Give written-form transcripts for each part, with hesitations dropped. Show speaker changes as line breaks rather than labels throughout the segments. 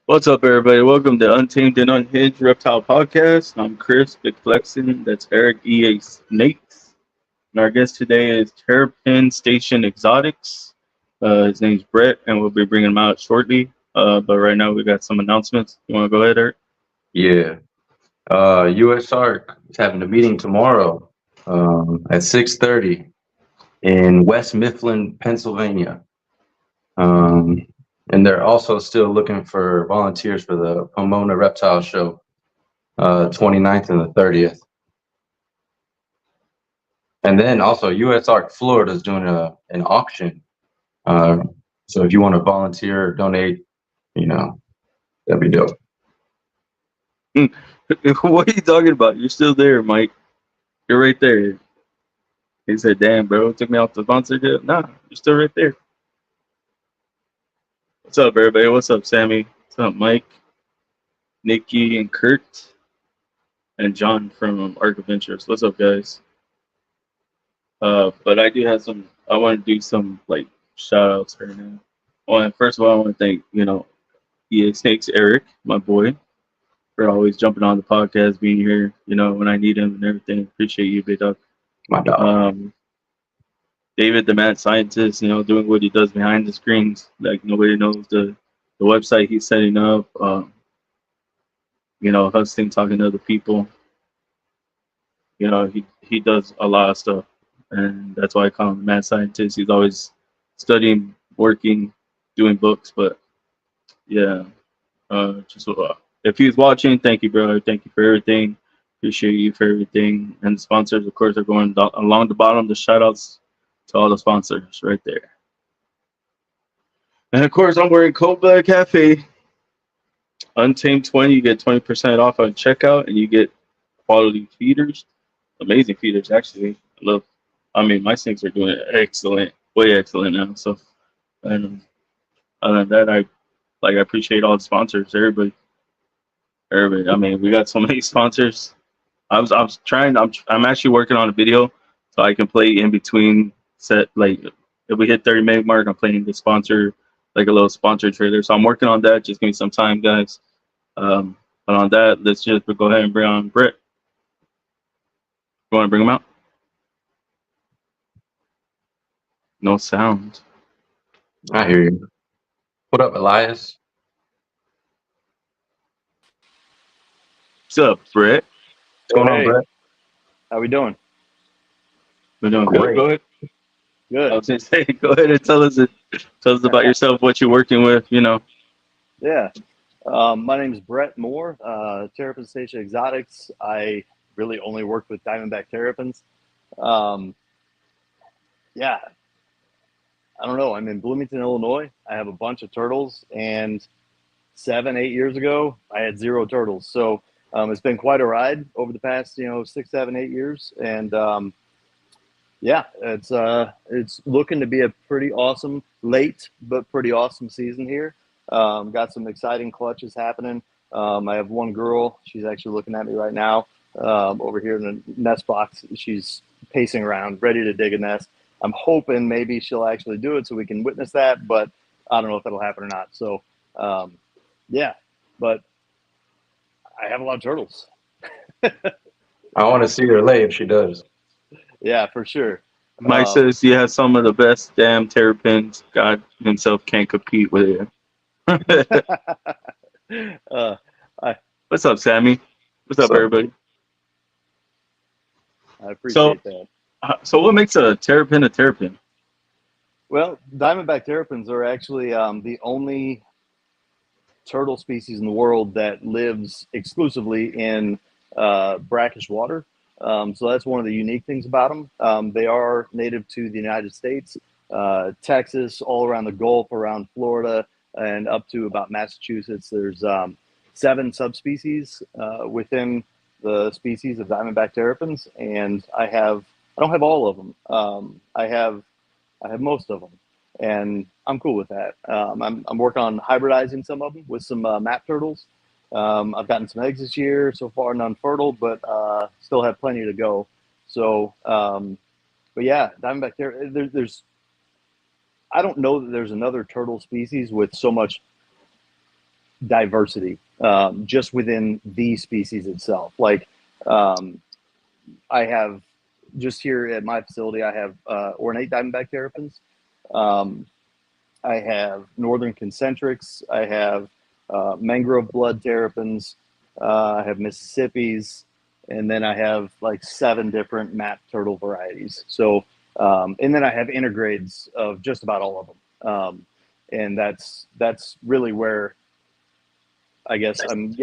What's up, everybody? Welcome to Untamed and Unhinged Reptile Podcast. I'm Chris, Big Flexin. That's Eric, EA Snakes. And our guest today is Terrapin Station Exotics. His name's Brett, and we'll be bringing him out shortly. But right now, we got some announcements. You want to go ahead, Eric?
Yeah. USARC is having a meeting tomorrow at 6:30 in West Mifflin, Pennsylvania. And they're also still looking for volunteers for the Pomona Reptile Show, 29th and the 30th. And then also USARC Florida is doing an auction. So if you want to volunteer or donate, that'd be dope.
What are you talking about? You're still there, Mike. You're right there. He said, damn, bro, it took me off the sponsorship. Nah, you're still right there. What's up, everybody? What's up, Sammy? What's up, Mike? Nikki and Kurt and John from Arc Adventures. What's up, guys? But I do have I want to do some shout outs right now. Well, first of all, I want to thank, EA Snakes Eric, my boy, for always jumping on the podcast, being here, when I need him and everything. Appreciate you, big dog.
My dog.
David, the mad scientist, doing what he does behind the screens. Like, nobody knows the website he's setting up, hosting, talking to other people. He does a lot of stuff, and that's why I call him the mad scientist. He's always studying, working, doing books, but yeah, if he's watching, thank you, brother. Thank you for everything. Appreciate you for everything. And the sponsors, of course, are going along the bottom, the shout outs to all the sponsors right there. And of course, I'm wearing Cold Blood Cafe. Untamed 20, you get 20% off on checkout, and you get quality feeders. Amazing feeders, actually. My snakes are doing excellent, way excellent now. So, and other than that, I appreciate all the sponsors, everybody. We got so many sponsors. I'm actually working on a video so I can play in between if we hit 30-minute mark, I'm playing the sponsor, a little sponsor trailer. So I'm working on that. Just give me some time, guys. But on that, let's just go ahead and bring on Brett. You want to bring him out? No sound.
I hear you. What up, Elias?
What's up, Brett?
What's going on, Brett?
How we doing?
We're doing
Great.
good. Go ahead.
Good.
I was going to say, go ahead and tell us about yourself, what you're working with,
Yeah. My name is Brett Moore, Terrapin Station Exotics. I really only work with Diamondback Terrapins. Yeah. I don't know. I'm in Bloomington, Illinois. I have a bunch of turtles, and 7-8 years ago, I had 0 turtles. So it's been quite a ride over the past, 6, 7, 8 years. And yeah, it's looking to be a pretty awesome late, but pretty awesome season here. Got some exciting clutches happening. I have one girl. She's actually looking at me right now over here in the nest box. She's pacing around, ready to dig a nest. I'm hoping maybe she'll actually do it so we can witness that, but I don't know if that'll happen or not. So, yeah, but I have a lot of turtles.
I want to see her lay if she does.
Yeah, for sure.
Mike says you have some of the best damn terrapins. God himself can't compete with you. What's up, Sammy? What's up, everybody?
I appreciate that.
So what makes a terrapin a terrapin?
Well, Diamondback terrapins are actually the only turtle species in the world that lives exclusively in brackish water. So that's one of the unique things about them. They are native to the United States, Texas, all around the Gulf, around Florida, and up to about Massachusetts. There's 7 subspecies within the species of diamondback terrapins, and I don't have all of them. I have most of them, and I'm cool with that. I'm working on hybridizing some of them with some map turtles. I've gotten some eggs this year, so far none fertile, but still have plenty to go. So, but yeah, diamondback there's I don't know that there's another turtle species with so much diversity just within the species itself. Like I have just here at my facility, I have ornate diamondback terrapins. I have northern concentrics. I have mangrove blood terrapins. I have Mississippi's, and then I have like 7 different map turtle varieties. So, and then I have intergrades of just about all of them. And that's really where I guess I'm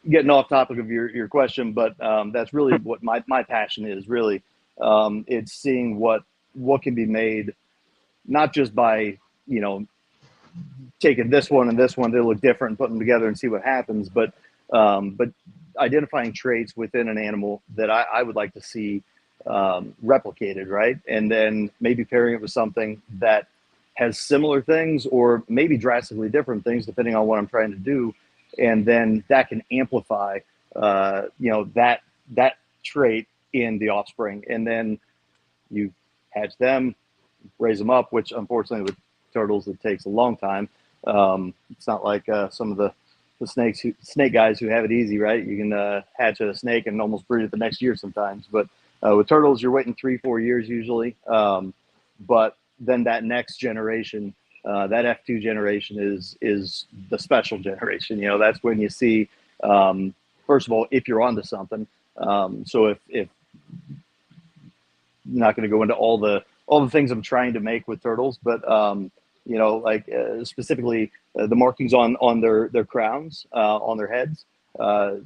getting off topic of your question, but that's really what my passion is. Really, it's seeing what can be made, not just by taking this one and this one, they look different, and putting them together and see what happens, but identifying traits within an animal that I would like to see replicated, right? And then maybe pairing it with something that has similar things or maybe drastically different things, depending on what I'm trying to do. And then that can amplify, that trait in the offspring. And then you hatch them, raise them up, which unfortunately with turtles, it takes a long time. It's not like some of the snake guys who have it easy, right? You can hatch a snake and almost breed it the next year sometimes. But with turtles, you're waiting 3-4 years usually. But then that next generation, that F2 generation is the special generation. That's when you see, first of all, if you're onto something. So if not going to go into all the things I'm trying to make with turtles, but specifically the markings on their crowns, on their heads.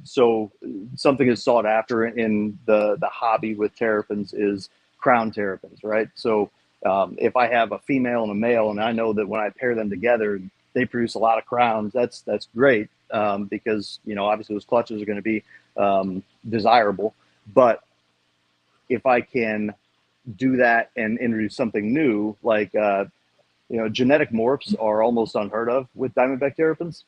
So something is sought after in the hobby with terrapins is crown terrapins, right? So if I have a female and a male, and I know that when I pair them together, they produce a lot of crowns, that's great, because obviously those clutches are going to be desirable. But if I can do that and introduce something new, like genetic morphs are almost unheard of with diamondback terrapins.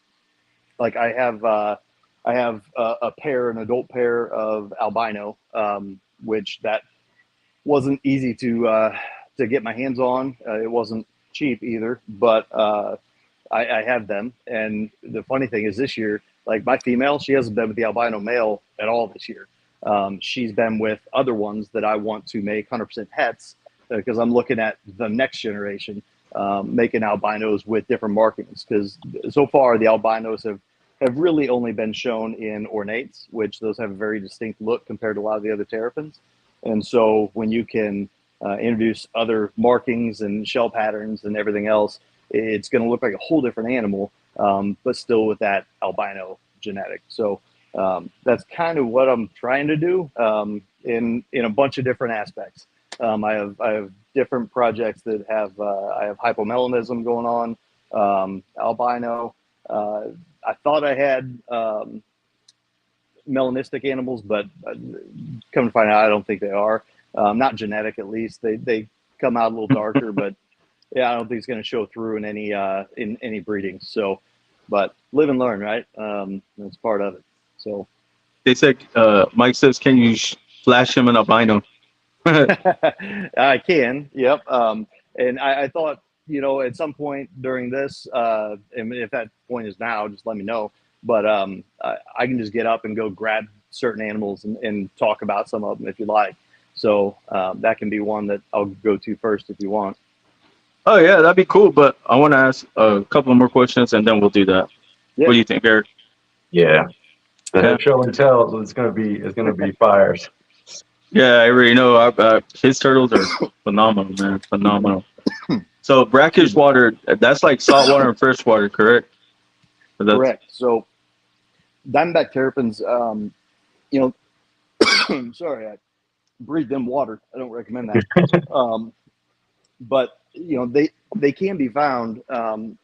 Like I have a pair, an adult pair of albino, which that wasn't easy to get my hands on. It wasn't cheap either, but I have them. And the funny thing is this year, like my female, she hasn't been with the albino male at all this year. She's been with other ones that I want to make 100% hets because I'm looking at the next generation, making albinos with different markings. Because so far the albinos have really only been shown in ornates, which those have a very distinct look compared to a lot of the other terrapins. And so when you can introduce other markings and shell patterns and everything else, it's going to look like a whole different animal, but still with that albino genetic. So that's kind of what I'm trying to do in a bunch of different aspects. I have different projects that have I have hypomelanism going on, albino. I thought I had melanistic animals, but come to find out, I don't think they are. Not genetic, at least. They come out a little darker, but yeah, I don't think it's going to show through in any breeding. So, but live and learn, right? That's part of it. So
They said, Mike says, can you flash him an albino?
I can, yep. And I thought, at some point during this, and if that point is now, just let me know. But I can just get up and go grab certain animals and talk about some of them if you like. So that can be one that I'll go to first if you want.
Oh yeah, that'd be cool. But I want to ask a couple more questions, and then we'll do that.
Yeah.
What do you think, Eric?
Yeah.
Yeah.
Show and tell is gonna be fires.
Yeah, I already know. His turtles are phenomenal, man. Phenomenal. So brackish water, that's like salt water and fresh water, correct?
Correct. So diamondback terrapins, sorry, breathe in water. I don't recommend that. But they can be found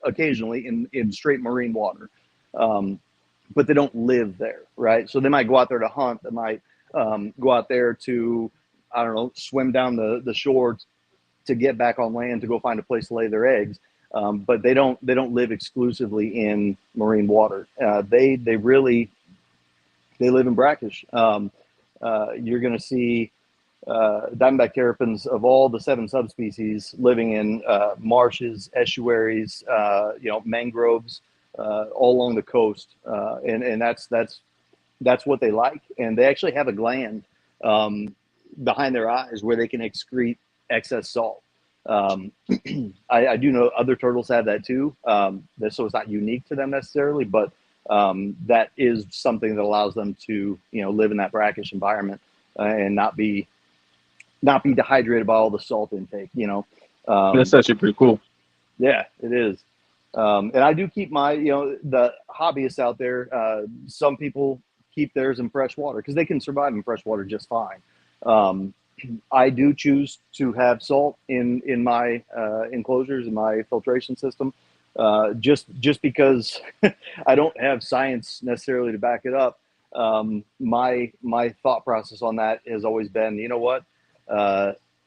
occasionally in straight marine water, but they don't live there, right? So they might go out there to hunt. They might go out there to, I don't know, swim down the shore to get back on land to go find a place to lay their eggs. But they don't live exclusively in marine water. They live in brackish. You're going to see diamondback terrapins of all the 7 subspecies living in marshes, estuaries, mangroves, all along the coast, and that's what they like. And they actually have a gland behind their eyes where they can excrete excess salt. I do know other turtles have that too, so it's not unique to them necessarily, but that is something that allows them to live in that brackish environment and not be dehydrated by all the salt intake.
That's actually pretty cool.
Yeah, it is. And I do keep my, the hobbyists out there. Some people keep theirs in fresh water because they can survive in fresh water just fine. I do choose to have salt in my enclosures, in my filtration system, just because I don't have science necessarily to back it up. My thought process on that has always been, you know what?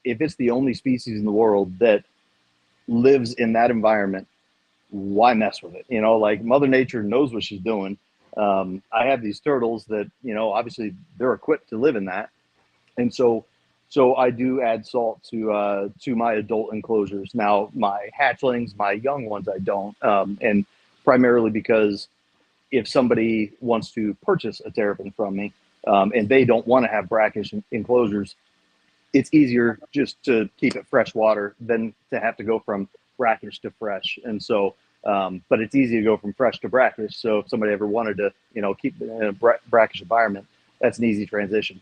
If it's the only species in the world that lives in that environment, why mess with it? Like Mother Nature knows what she's doing. I have these turtles that, obviously they're equipped to live in that. And so I do add salt to my adult enclosures. Now, my hatchlings, my young ones, I don't. And primarily because if somebody wants to purchase a terrapin from me and they don't want to have brackish enclosures, it's easier just to keep it fresh water than to have to go from brackish to fresh. And so, but it's easy to go from fresh to brackish. So if somebody ever wanted to, keep it in a brackish environment, that's an easy transition.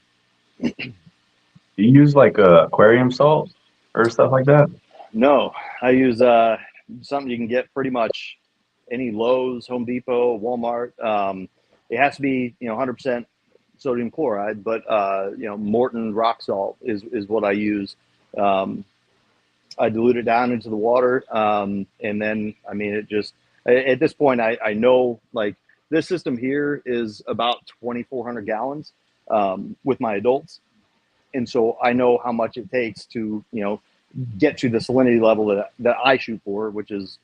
Do you use like aquarium salt or stuff like that?
No, I use something you can get pretty much any Lowe's, Home Depot, Walmart. It has to be 100% sodium chloride, but Morton rock salt is what I use. I dilute it down into the water, and then it just at this point I know, like, this system here is about 2,400 gallons with my adults, and so I know how much it takes to get to the salinity level that I shoot for, which is,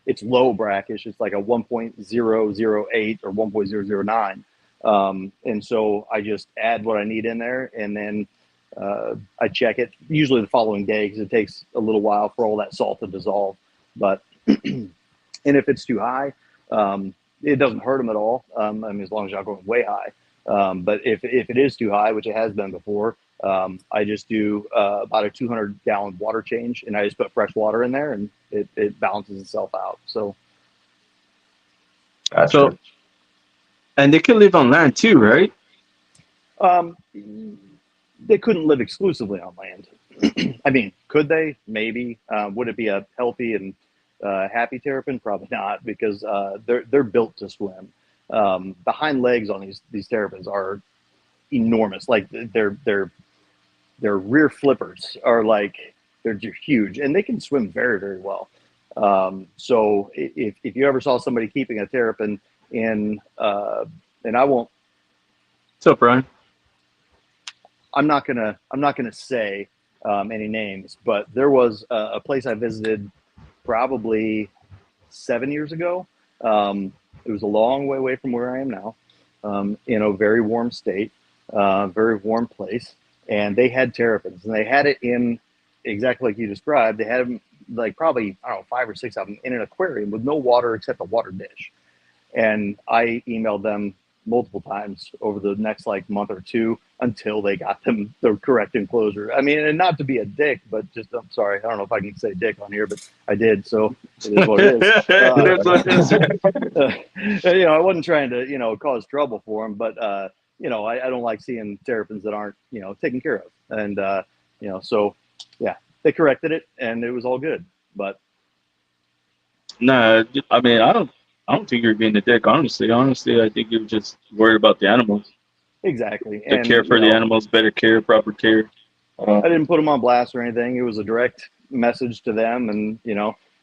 it's low brackish. It's like a 1.008 or 1.009. And so I just add what I need in there, and then I check it usually the following day because it takes a little while for all that salt to dissolve. But and if it's too high, it doesn't hurt them at all. As long as you're not going way high. But if it is too high, which it has been before, I just do about a 200-gallon water change, and I just put fresh water in there, and it balances itself out. So,
Gotcha.
And they can live on land too, right?
They couldn't live exclusively on land. I mean, could they? Maybe. Would it be a healthy and happy terrapin? Probably not, because they're built to swim. The hind legs on these terrapins are enormous. Like their rear flippers are like, they're huge, and they can swim very, very well. So if you ever saw somebody keeping a terrapin in, and I won't.
What's up, Brian?
I'm not gonna say any names, but there was a place I visited probably 7 years ago. It was a long way away from where I am now, in a very warm state, very warm place, and they had terrapins, and they had it in exactly like you described. They had them, like, probably, I don't know, 5 or 6 of them in an aquarium with no water except a water dish. And I emailed them multiple times over the next month or two until they got them the correct enclosure. I mean, and not to be a dick, but just, I'm sorry, I don't know if I can say dick on here, but I did, so it is what it is. I wasn't trying to, cause trouble for them, but I don't like seeing terrapins that aren't, taken care of. And, so yeah, they corrected it and it was all good. But
Nah, I don't think you're being a dick. Honestly, I think you're just worried about the animals.
Exactly.
The
And
care for the animals, better care, proper care.
I didn't put them on blast or anything. It was a direct message to them, and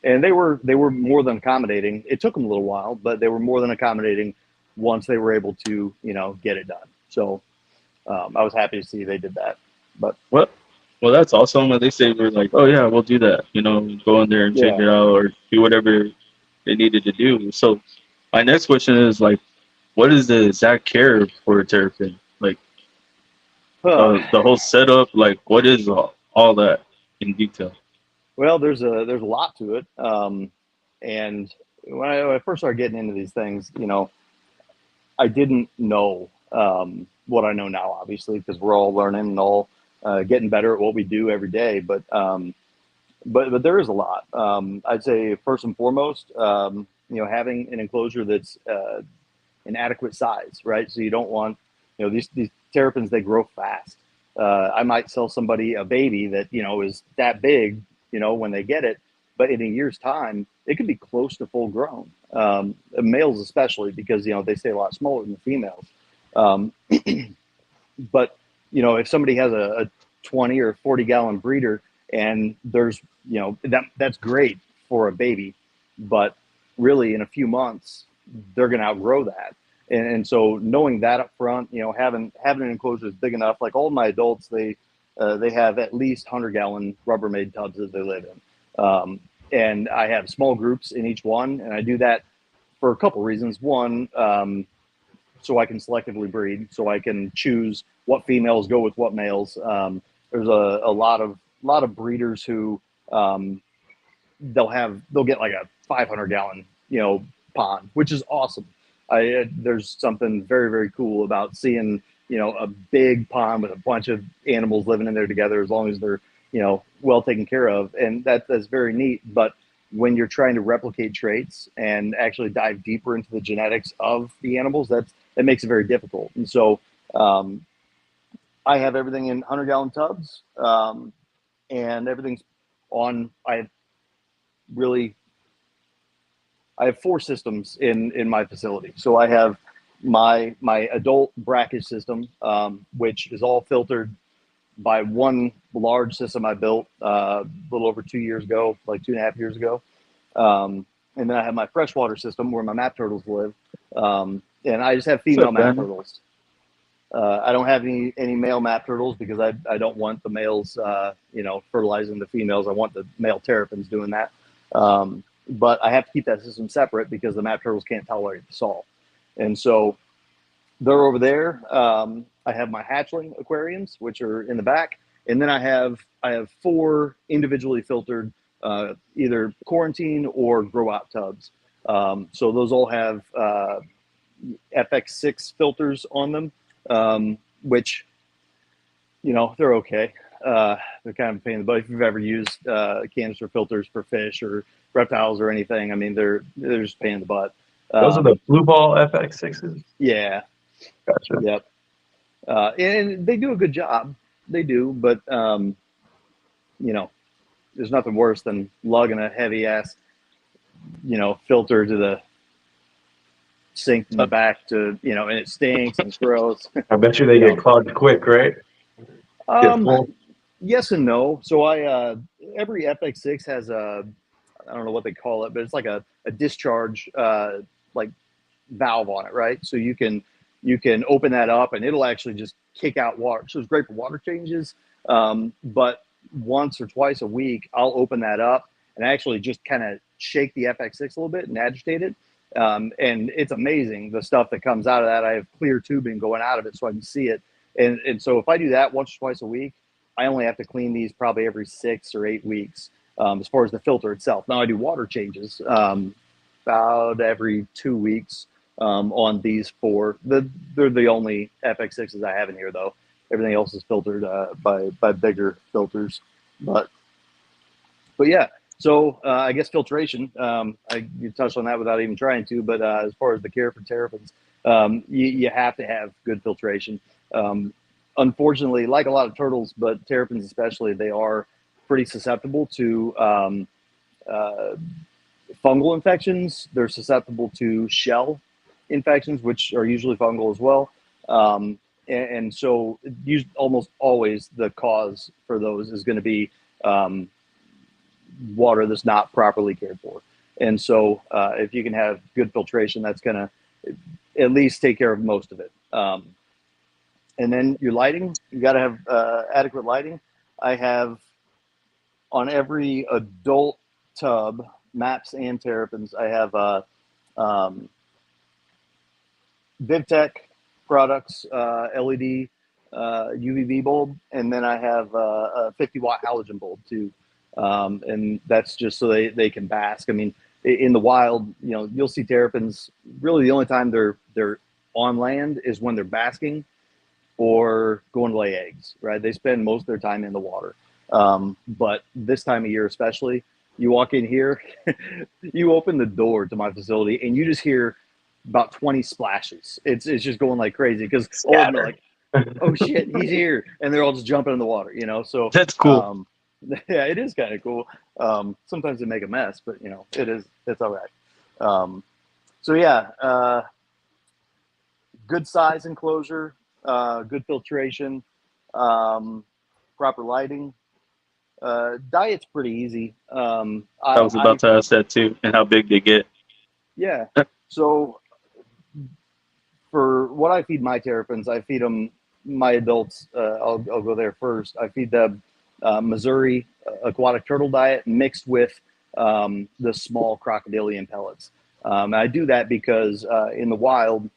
and they were more than accommodating. It took them a little while, but they were more than accommodating once they were able to get it done. So I was happy to see they did that. But
What? Well, that's awesome. When they say we're like, oh yeah, we'll do that. Go in there and change
yeah,
it out or do whatever they needed to do. So my next question is like, what is the exact care for a terrapin? Like
uh,
the whole setup. Like what is all that in detail?
well, there's a lot to it. And when I first started getting into these things, I didn't know what I know now, obviously, because we're all learning and all getting better at what we do every day. But there is a lot. I'd say first and foremost, having an enclosure that's an adequate size, right? So you don't want, these terrapins, they grow fast. I might sell somebody a baby that is that big, when they get it, but in a year's time, it could be close to full grown. Males especially, because they stay a lot smaller than the females. Um, but if somebody has a 20 or 40 gallon breeder, and there's that's great for a baby, but really in a few months they're going to outgrow that. And so knowing that up front, having an enclosure that's big enough, like all my adults, they have at least 100-gallon Rubbermaid tubs that they live in. And I have small groups in each one, and I do that for a couple reasons. One, so I can selectively breed, so I can choose what females go with what males. There's a lot of breeders who they'll get like a 500-gallon pond, which is awesome. There's something very, very cool about seeing a big pond with a bunch of animals living in there together, as long as they're well taken care of, and that's very neat. But when you're trying to replicate traits and actually dive deeper into the genetics of the animals, that makes it very difficult. And so I have everything in 100-gallon tubs, and everything's on. Really I have 4 systems in my facility. So I have my adult bracket system, which is all filtered by one large system I built a little over 2 years ago, like 2.5 years ago. And then I have my freshwater system where my map turtles live. And I just have female map turtles. I don't have any male map turtles because I don't want the males, fertilizing the females. I want the male terrapins doing that. But I have to keep that system separate because the map turtles can't tolerate the salt. And so they're over there. I have my hatchling aquariums, which are in the back. And then I have 4 individually filtered, either quarantine or grow out tubs. So those all have FX6 filters on them, which, they're okay. They're kind of a pain in the butt. If you've ever used canister filters for fish or reptiles or anything, I mean, they're just a pain in the butt.
Those are the blue ball FX6s?
Yeah.
Gotcha.
Yep. And they do a good job. They do, but there's nothing worse than lugging a heavy ass, filter to the sink in the back and it stinks and it's gross.
I bet you they get clogged quick, right?
Yes and no. So every FX6 has I don't know what they call it, but it's like a discharge like valve on it, right? So you can open that up and it'll actually just kick out water. So it's great for water changes. But once or twice a week, I'll open that up and actually just kind of shake the FX6 a little bit and agitate it. And it's amazing the stuff that comes out of that. I have clear tubing going out of it so I can see it. And so if I do that once or twice a week, I only have to clean these probably every 6 or 8 weeks, as far as the filter itself. Now I do water changes about every 2 weeks on these 4. They're the only FX6s I have in here, though. Everything else is filtered by bigger filters. But yeah, so I guess filtration, you touched on that without even trying to, but as far as the care for terrapins, you have to have good filtration. Unfortunately, like a lot of turtles, but terrapins especially, they are pretty susceptible to fungal infections. They're susceptible to shell infections, which are usually fungal as well. and so almost always the cause for those is going to be water that's not properly cared for. And so if you can have good filtration, that's going to at least take care of most of it. And then your lighting, you got to have adequate lighting. I have on every adult tub, maps and terrapins, I have VivTech products, LED UVB bulb, and then I have a 50-watt halogen bulb too. And that's just so they can bask. I mean, in the wild, you'll see terrapins. Really, the only time they're on land is when they're basking or going to lay eggs. Right? They spend most of their time in the water. But this time of year, especially, you walk in here, you open the door to my facility, and you just hear about 20 splashes. It's just going like crazy because all of them are like, oh shit, he's here, and they're all just jumping in the water, So
That's cool.
Yeah, it is kind of cool. Sometimes they make a mess, but it's all right. So yeah, good size enclosure, good filtration, proper lighting. Diet's pretty easy.
I was about to ask that too, and how big they get.
Yeah. So for what I feed my terrapins, I feed them my adults. I'll go there first. I feed them Missouri aquatic turtle diet mixed with the small crocodilian pellets. I do that because in the wild,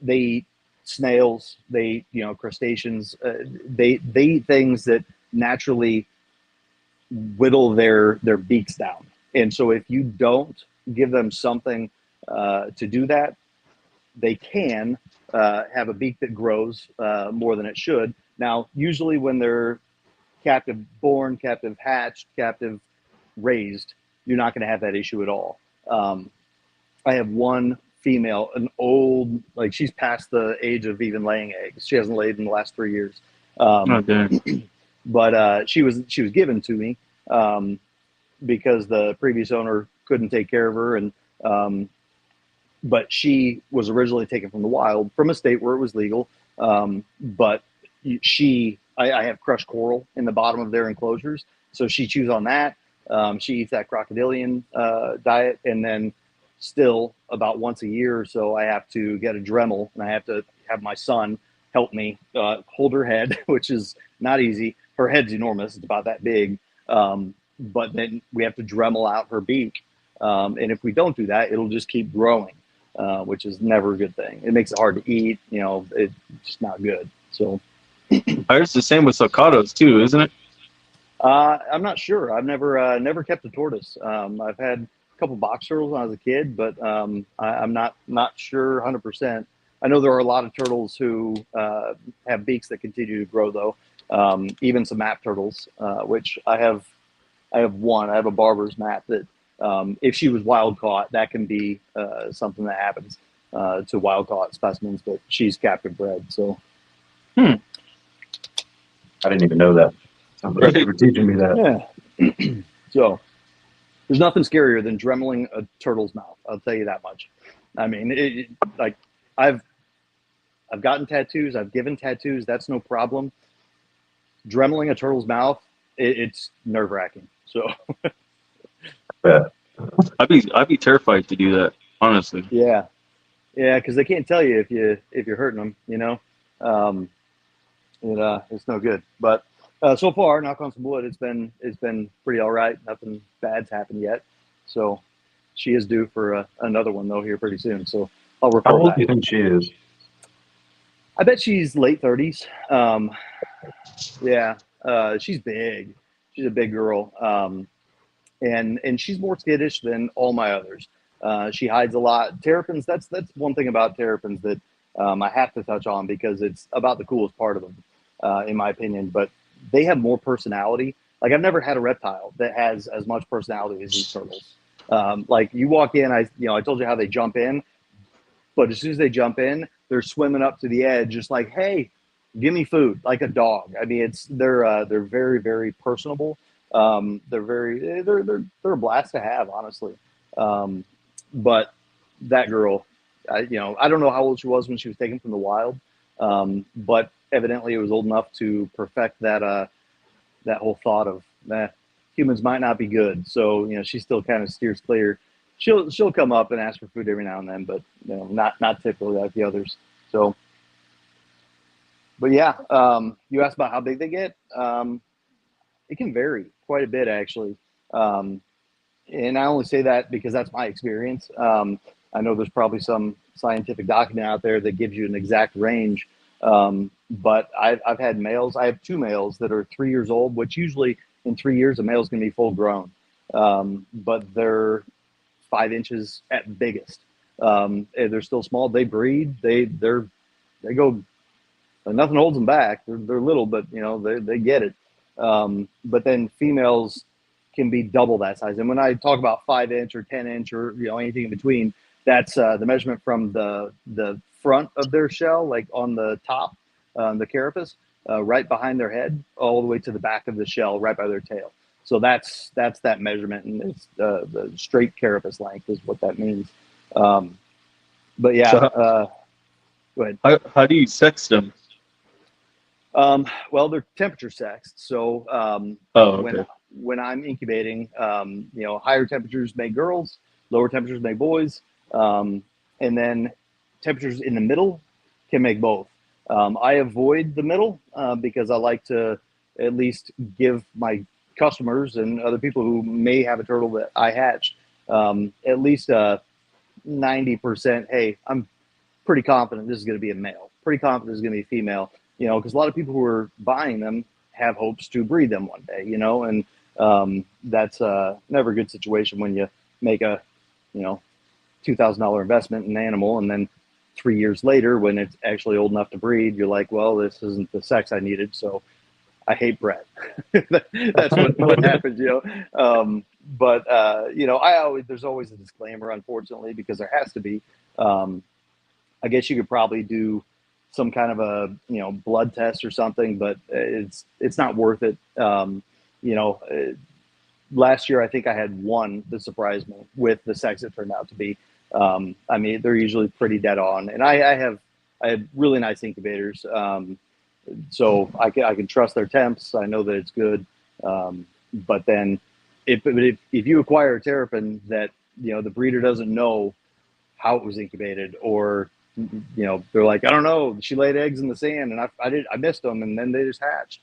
they eat snails, they eat crustaceans, they eat things that naturally whittle their beaks down. And so if you don't give them something to do that, they can have a beak that grows more than it should. Now, usually when they're captive born, captive hatched, captive raised, you're not going to have that issue at all. I have one female, an old, like she's past the age of even laying eggs. She hasn't laid in the last 3 years. But she was given to me because the previous owner couldn't take care of her, and but she was originally taken from the wild, from a state where it was legal. But I have crushed coral in the bottom of their enclosures, so she chews on that. She eats that crocodilian diet, and then still about once a year or so, I have to get a Dremel, and I have to have my son help me hold her head, which is not easy. Her head's enormous; it's about that big. But then we have to Dremel out her beak, and if we don't do that, it'll just keep growing, which is never a good thing. It makes it hard to eat. It's just not good. So
I heard it's the same with sulcatos too, isn't it?
I'm not sure. I've never kept a tortoise. I've had a couple box turtles when I was a kid, but I'm not sure 100%. I know there are a lot of turtles who have beaks that continue to grow, though. Even some map turtles, which I have one. I have a barber's map that if she was wild caught, that can be something that happens to wild caught specimens, but she's captive bred. So
I didn't even know that. Thank you for teaching me that.
yeah. So there's nothing scarier than dremeling a turtle's mouth. I'll tell you that much. I mean, like I've gotten tattoos. I've given tattoos. That's no problem. Dremeling a turtle's mouth, it's nerve wracking. So
Yeah.
I'd be terrified to do that, honestly.
yeah, because they can't tell you if you're hurting them. It's no good. But so far, knock on some wood, it's been pretty all right. Nothing bad's happened yet. So she is due for another one though here pretty soon. So I'll report
How old
back.
do you think she is?
I bet she's late 30s. Yeah, she's big. She's a big girl, and she's more skittish than all my others. She hides a lot. Terrapins. That's one thing about terrapins that I have to touch on because it's about the coolest part of them, in my opinion. But they have more personality. Like I've never had a reptile that has as much personality as these turtles. Like you walk in, I told you how they jump in, but as soon as they jump in, they're swimming up to the edge, just like, hey, give me food, like a dog. I mean, they're very, very personable. They're a blast to have, honestly. But that girl, I don't know how old she was when she was taken from the wild, But evidently it was old enough to perfect that whole thought of humans might not be good. So she still kind of steers clear. She'll come up and ask for food every now and then, but not typically like the others. So, but yeah, you asked about how big they get. It can vary quite a bit actually. And I only say that because that's my experience. I know there's probably some scientific document out there that gives you an exact range. But I've had males. I have two males that are 3 years old, which usually in 3 years a male's going to be full grown. But they're 5 inches at biggest. And they're still small. They breed. They go. Nothing holds them back. They're little, but they get it. But then females can be double that size. And when I talk about 5 inch or 10 inch or anything in between, that's the measurement from the front of their shell, like on the top, the carapace, right behind their head, all the way to the back of the shell, right by their tail. So that's that measurement, and it's the straight carapace length is what that means. But yeah,
So
go ahead.
how do you sex them?
Well, they're temperature sexed. So
Oh, okay.
when I'm incubating, higher temperatures make girls, lower temperatures make boys, and then temperatures in the middle can make both. I avoid the middle because I like to at least give my customers and other people who may have a turtle that I hatched at least 90%. Hey, I'm pretty confident this is going to be a male. Pretty confident this is going to be a female. Because a lot of people who are buying them have hopes to breed them one day. And that's never a good situation when you make a $2,000 investment in an animal, and then 3 years later, when it's actually old enough to breed, you're like, well, this isn't the sex I needed, so I hate Brett. That's what happens, But there's always a disclaimer, unfortunately, because there has to be. I guess you could probably do some kind of a blood test or something, but it's not worth it. Last year I think I had one that surprised me with the sex it turned out to be. I mean, they're usually pretty dead on, and I have really nice incubators, so I can trust their temps. I know that it's good, but then if you acquire a Terrapin that the breeder doesn't know how it was incubated, or they're like, I don't know, she laid eggs in the sand and I missed them and then they just hatched.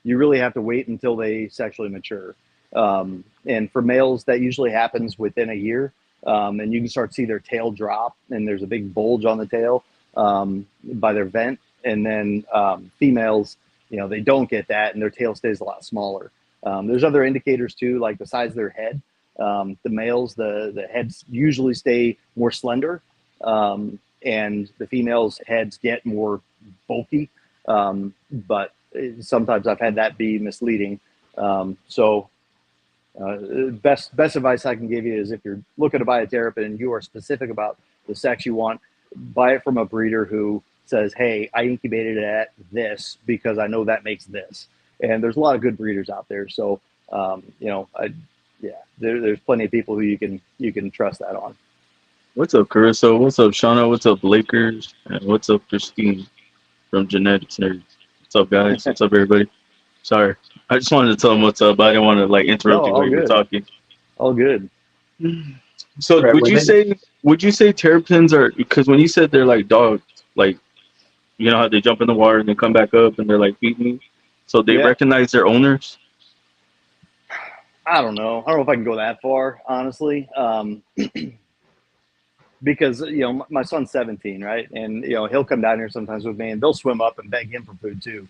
You really have to wait until they sexually mature. And for males, that usually happens within a year. And you can start to see their tail drop, and there's a big bulge on the tail by their vent. And then females, they don't get that, and their tail stays a lot smaller. There's other indicators too, like the size of their head. The males, the heads usually stay more slender. And the females' heads get more bulky, but sometimes I've had that be misleading. So best advice I can give you is, if you're looking to buy a Terrapin and you are specific about the sex you want, buy it from a breeder who says, hey, I incubated it at this because I know that makes this. And there's a lot of good breeders out there. So, there's plenty of people who you can trust that on.
What's up, Carissa? What's up, Shauna? What's up, Lakers? And what's up, Christine from Genetics Nerds? What's up, guys? What's up, everybody? Sorry, I just wanted to tell them what's up. I didn't want to interrupt you while you were talking.
All good.
So,
Right,
would you say Terrapins are, because when you said they're like dogs, like how they jump in the water and they come back up and they're like feeding, so they recognize their owners?
I don't know. I don't know if I can go that far, honestly. Because my son's 17, right, and he'll come down here sometimes with me, and they'll swim up and beg him for food too.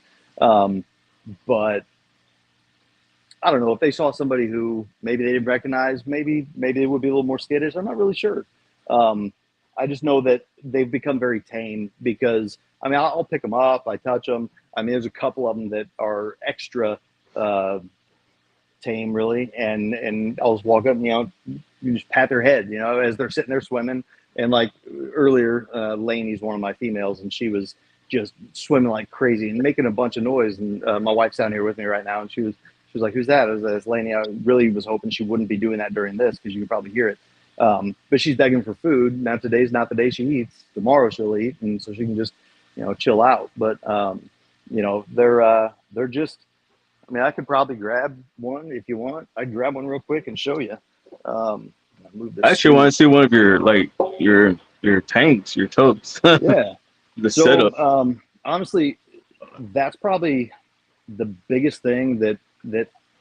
But I don't know, if they saw somebody who maybe they didn't recognize, maybe they would be a little more skittish. I'm not really sure. I just know that they've become very tame, because I mean, I'll pick them up, I touch them. I mean, there's a couple of them that are extra tame, really, and I'll just walk up and you just pat their head, as they're sitting there swimming. And like earlier, Lainey's one of my females, and she was just swimming like crazy and making a bunch of noise. And my wife's down here with me right now, and she was like, "Who's that?" It was Lainey. I really was hoping she wouldn't be doing that during this, because you could probably hear it. But she's begging for food. Now today's not the day she eats. Tomorrow she'll eat, and so she can just chill out. But they're just. I mean, I could probably grab one if you want. I can grab one real quick and show you. Move
I
this
actually
screen.
want to see one of your your tanks, your tubs,
Yeah.
the
So
setup.
honestly, that's probably the biggest thing that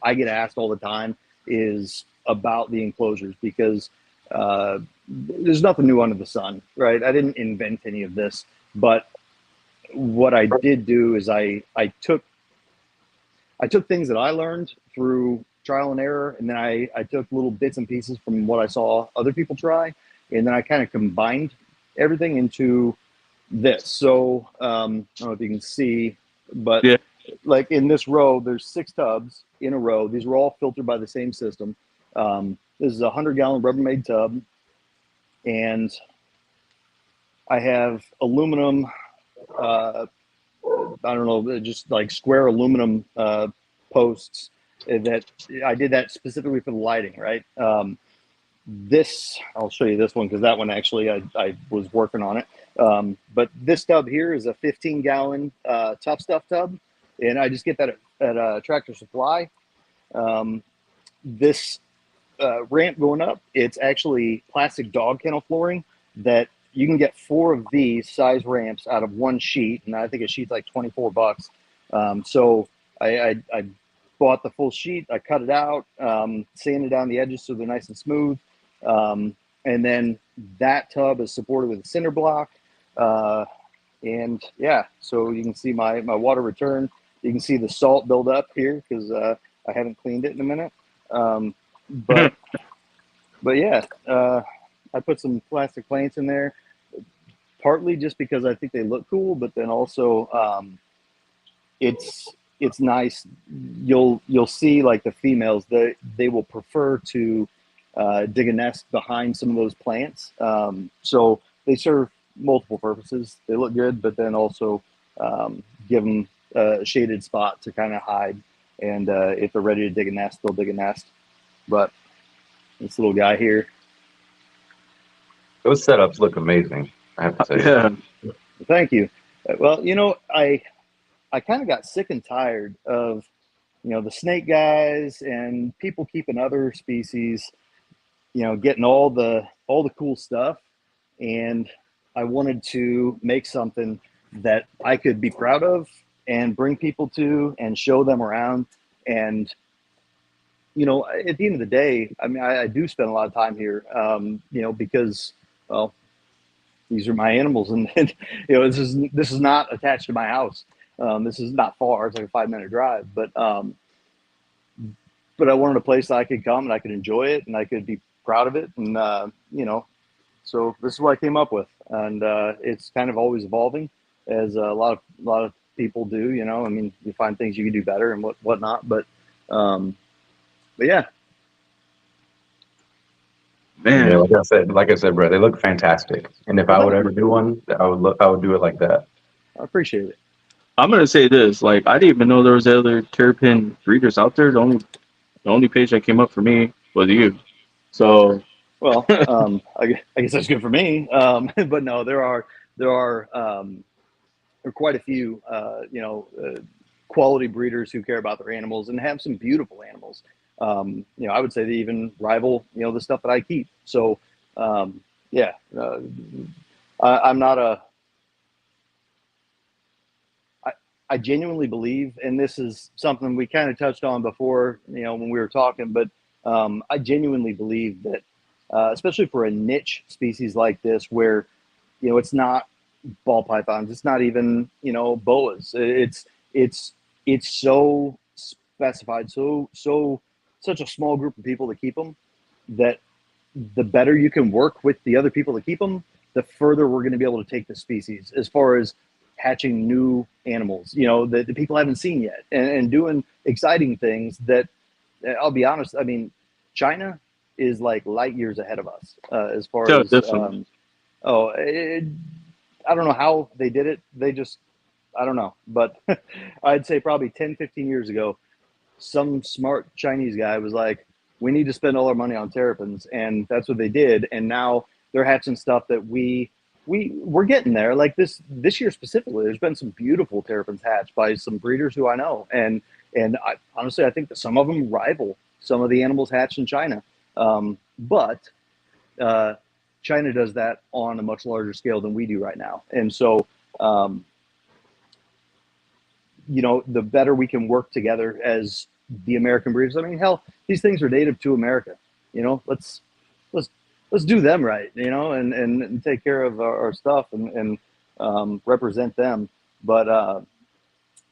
I get asked all the time is about the enclosures because there's nothing new under the sun, right? I didn't invent any of this, but what I did do is I took things that I learned through trial and error, and then I took little bits and pieces from what I saw other people try, and then I kind of combined everything into this. So I don't know if you can see, but
Yeah.
like in this row, there's 6 tubs in a row. These were all filtered by the same system. This is a 100-gallon Rubbermaid tub, and I have aluminum. I don't know, just like square aluminum posts that I did that specifically for the lighting, right? This, I'll show you this one because that one actually I was working on it. But this tub here is a 15-gallon Tough Stuff tub, and I just get that at Tractor Supply. This ramp going up, it's actually plastic dog kennel flooring that you can get 4 of these size ramps out of one sheet, and I think a sheet's like $24. So I bought the full sheet, I cut it out, sanded down the edges so they're nice and smooth, and then that tub is supported with a cinder block, and yeah, so you can see my water return. You can see the salt build up here because I haven't cleaned it in a minute. But yeah, I put some plastic plants in there, partly just because I think they look cool, but then also it's nice. You'll see like the females, they will prefer to dig a nest behind some of those plants. So they serve multiple purposes. They look good, but then also give them a shaded spot to kind of hide. And if they're ready to dig a nest, they'll dig a nest. But this little guy here.
Those setups look amazing, I have to say.
Yeah.
Thank you. Well, I kind of got sick and tired of, the snake guys and people keeping other species, getting all the cool stuff, and I wanted to make something that I could be proud of and bring people to and show them around. And at the end of the day, I mean, I do spend a lot of time here, because, well, these are my animals, and this is not attached to my house. This is not far; it's like a 5-minute drive. But I wanted a place that I could come and I could enjoy it and I could be proud of it, and so this is what I came up with, and it's kind of always evolving, as a lot of people do. I mean, you find things you can do better and whatnot, but yeah.
Man.
Yeah, like I said, bro, they look fantastic. And if
Well,
I would
thank
ever
you.
do one, I would do it like that.
I appreciate it.
I'm gonna say this. Like, I didn't even know there was other Terrapin breeders out there. The only page that came up for me was you. So
Well, I guess that's good for me. But no, there are quite a few, quality breeders who care about their animals and have some beautiful animals. I would say they even rival, the stuff that I keep. So, yeah, I'm not I genuinely believe, and this is something we kind of touched on before, when we were talking, but I genuinely believe that, especially for a niche species like this, where, it's not ball pythons, it's not even, boas. It's so specified, such a small group of people to keep them, that the better you can work with the other people to keep them, the further we're going to be able to take the species as far as hatching new animals, that the people haven't seen yet, and doing exciting things that, I'll be honest, I mean, China is like light years ahead of us, as far
yeah,
as,
definitely.
I don't know how they did it. I don't know, but I'd say probably 10, 15 years ago, some smart Chinese guy was like, we need to spend all our money on terrapins. And that's what they did. And now they're hatching stuff that we we're getting there. Like this year specifically, there's been some beautiful Terrapins hatched by some breeders who I know, and honestly, I think that some of them rival some of the animals hatched in China. But China does that on a much larger scale than we do right now, and so the better we can work together as the American breeders. I mean, hell, these things are native to America. Let's do them right. And take care of our stuff and represent them. But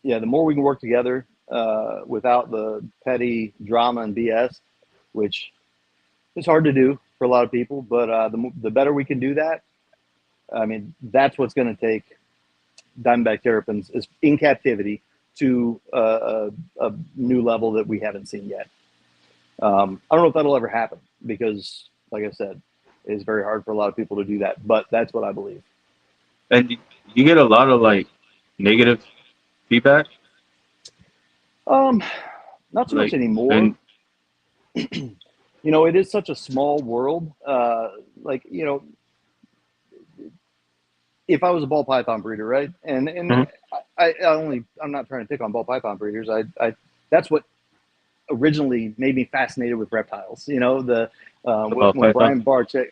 yeah, the more we can work together without the petty drama and BS, which is hard to do for a lot of people, but the better we can do that, I mean, that's what's going to take Diamondback Terrapins is in captivity to a new level that we haven't seen yet. I don't know if that'll ever happen because, like I said, it's very hard for a lot of people to do that, but that's what I believe.
And you get a lot of like negative feedback.
Not so much anymore.
And
it is such a small world. If I was a ball python breeder, right, and I'm not trying to pick on ball python breeders. That's what originally made me fascinated with reptiles. When Brian Barczyk,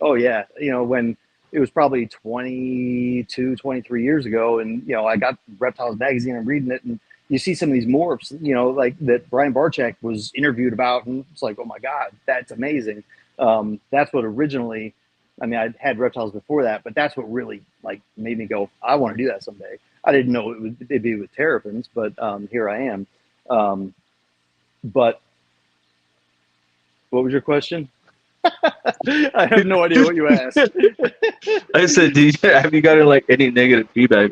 when it was probably 22, 23 years ago, and I got Reptiles magazine and reading it, and you see some of these morphs, like that Brian Barczyk was interviewed about, and it's like, oh my God, that's amazing. That's what originally. I mean, I'd had reptiles before that, but that's what really made me go, I want to do that someday. I didn't know it'd be with Terrapins, but here I am. But what was your question? I have no idea what you asked.
I said, have you gotten any negative feedback?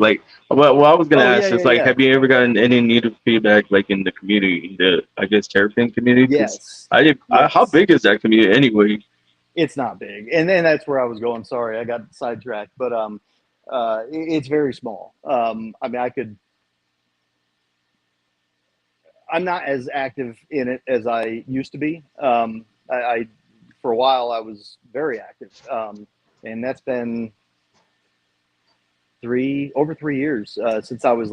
Well, I was gonna ask is have you ever gotten any negative feedback in the community, I guess Terrapin community?
Yes.
How big is that community anyway?
It's not big, and then that's where I was going. Sorry, I got sidetracked, but it's very small. I mean, I'm not as active in it as I used to be. I for a while I was very active, and that's been over 3 years since I was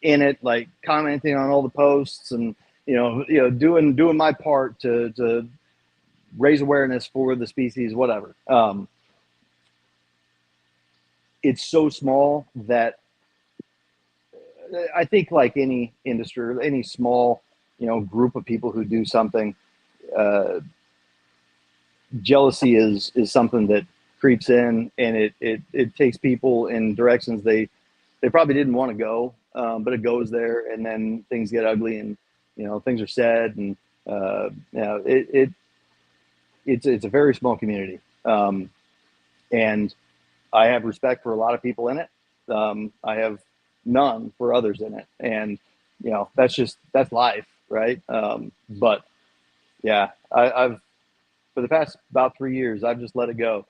in it, commenting on all the posts and doing my part to raise awareness for the species, whatever. It's so small that I think any industry, any small, group of people who do something, jealousy is something that creeps in, and it takes people in directions they probably didn't want to go, but it goes there, and then things get ugly, and things are said, and it's a very small community, and I have respect for a lot of people in it. I have none for others in it, and that's life, right? But yeah, I've for the past about 3 years I've just let it go.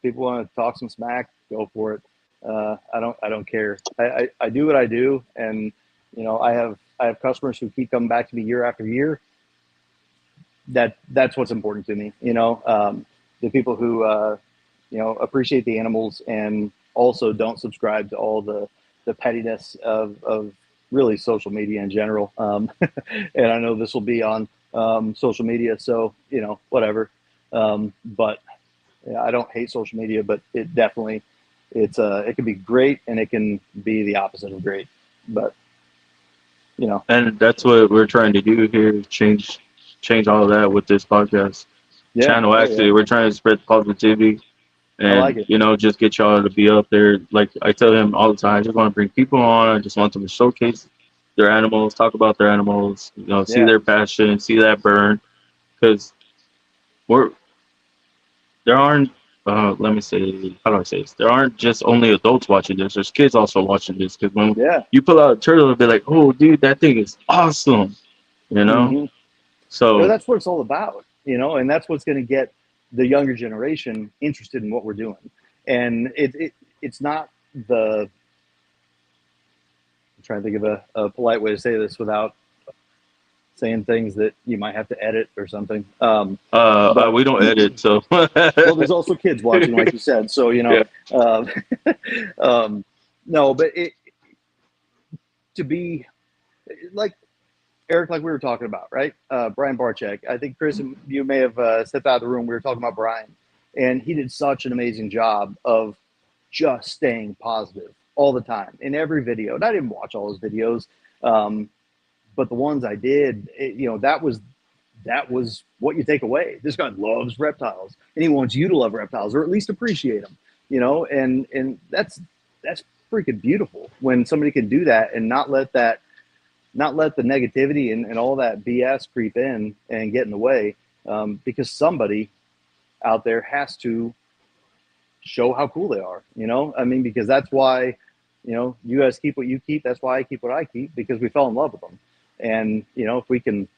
People want to talk some smack, go for it. I don't care. I do what I do, and I have customers who keep coming back to me year after year. That's what's important to me. The people who appreciate the animals and also don't subscribe to all the pettiness of really social media in general. And I know this will be on social media, so whatever. But yeah, I don't hate social media, but it definitely it can be great and it can be the opposite of great. But
and that's what we're trying to do here, change all of that with this podcast channel. Actually, we're trying to spread positivity and just get y'all to be up there. Like I tell him all the time, I just want to bring people on. I just want them to showcase their animals, talk about their animals, see their passion, see that burn, because there aren't let me say, how do I say this? There aren't just only adults watching this. There's kids also watching this, because when you pull out a turtle, they'll be like, oh dude, that thing is awesome,
Mm-hmm.
So
that's what it's all about, and that's what's going to get the younger generation interested in what we're doing. And it's not I'm trying to think of a polite way to say this without saying things that you might have to edit or something.
We don't edit, so.
Well, there's also kids watching, like you said. So
Yeah.
No, but to be like Eric, like we were talking about, right? Brian Barczyk. I think Chris, you may have stepped out of the room. We were talking about Brian, and he did such an amazing job of just staying positive all the time in every video. And I didn't watch all his videos, but the ones I did, that was what you take away. This guy loves reptiles, and he wants you to love reptiles, or at least appreciate them. And that's freaking beautiful when somebody can do that and not let the negativity and all that BS creep in and get in the way, because somebody out there has to show how cool they are. I mean, because that's why, you guys keep what you keep. That's why I keep what I keep, because we fell in love with them. And, if we can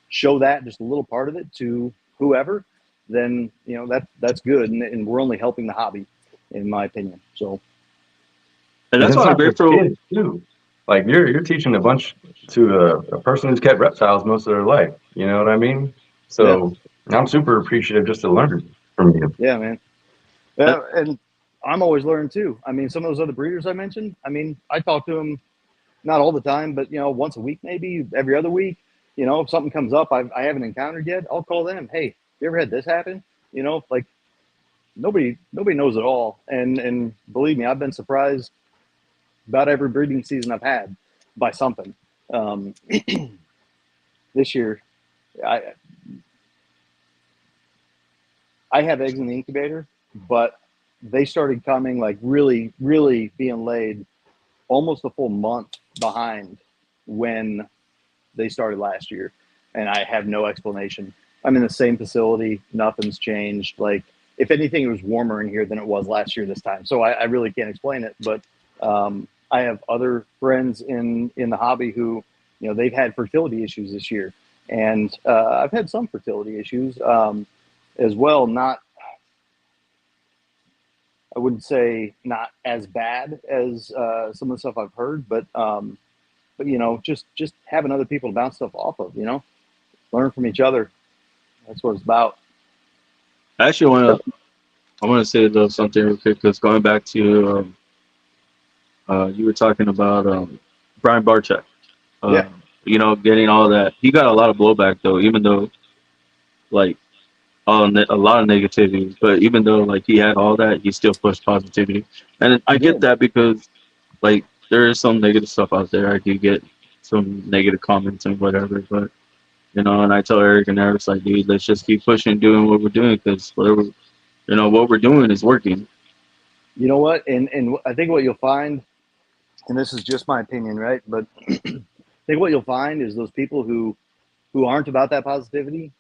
show that, just a little part of it, to whoever, then, that's good. And we're only helping the hobby, in my opinion. So.
And that's why I'm grateful
kids too. Like you're teaching a bunch to a person who's kept reptiles most of their life. You know what I mean? So I'm super appreciative just to learn from you.
Yeah, man. Yeah, and I'm always learning too. I mean, some of those other breeders I mentioned, I mean, I talk to them not all the time, but once a week, maybe every other week. If something comes up I haven't encountered yet, I'll call them. Hey, you ever had this happen? Like nobody knows it all. And believe me, I've been surprised about every breeding season I've had by something. This year, I have eggs in the incubator, but they started coming like really, really being laid almost a full month behind when they started last year. And I have no explanation. I'm in the same facility. Nothing's changed. Like, if anything, it was warmer in here than it was last year this time. So I really can't explain it. But I have other friends in the hobby who, they've had fertility issues this year. And I've had some fertility issues as well. I wouldn't say not as bad as some of the stuff I've heard, but just having other people to bounce stuff off of, learn from each other. That's what it's about.
I actually I want to say a little something real quick, because going back to you were talking about Brian Barczyk. Getting all that. He got a lot of blowback though, even though like a lot of negativity. But even though like he had all that, he still pushed positivity. And I get that, because like there is some negative stuff out there. I do get some negative comments and whatever, but and I tell Eric and Eric's like, dude, let's just keep pushing, doing what we're doing, because whatever what we're doing is working.
You know what? And I think what you'll find, and this is just my opinion, right? But I think what you'll find is those people who aren't about that positivity,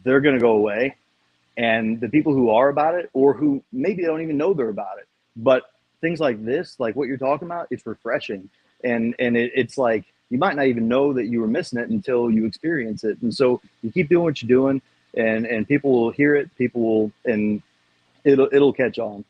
they're going to go away. And the people who are about it, or who maybe don't even know they're about it, but things like this, like what you're talking about, it's refreshing. And it's like, you might not even know that you were missing it until you experience it. And so you keep doing what you're doing, and people will hear it, and it'll catch on.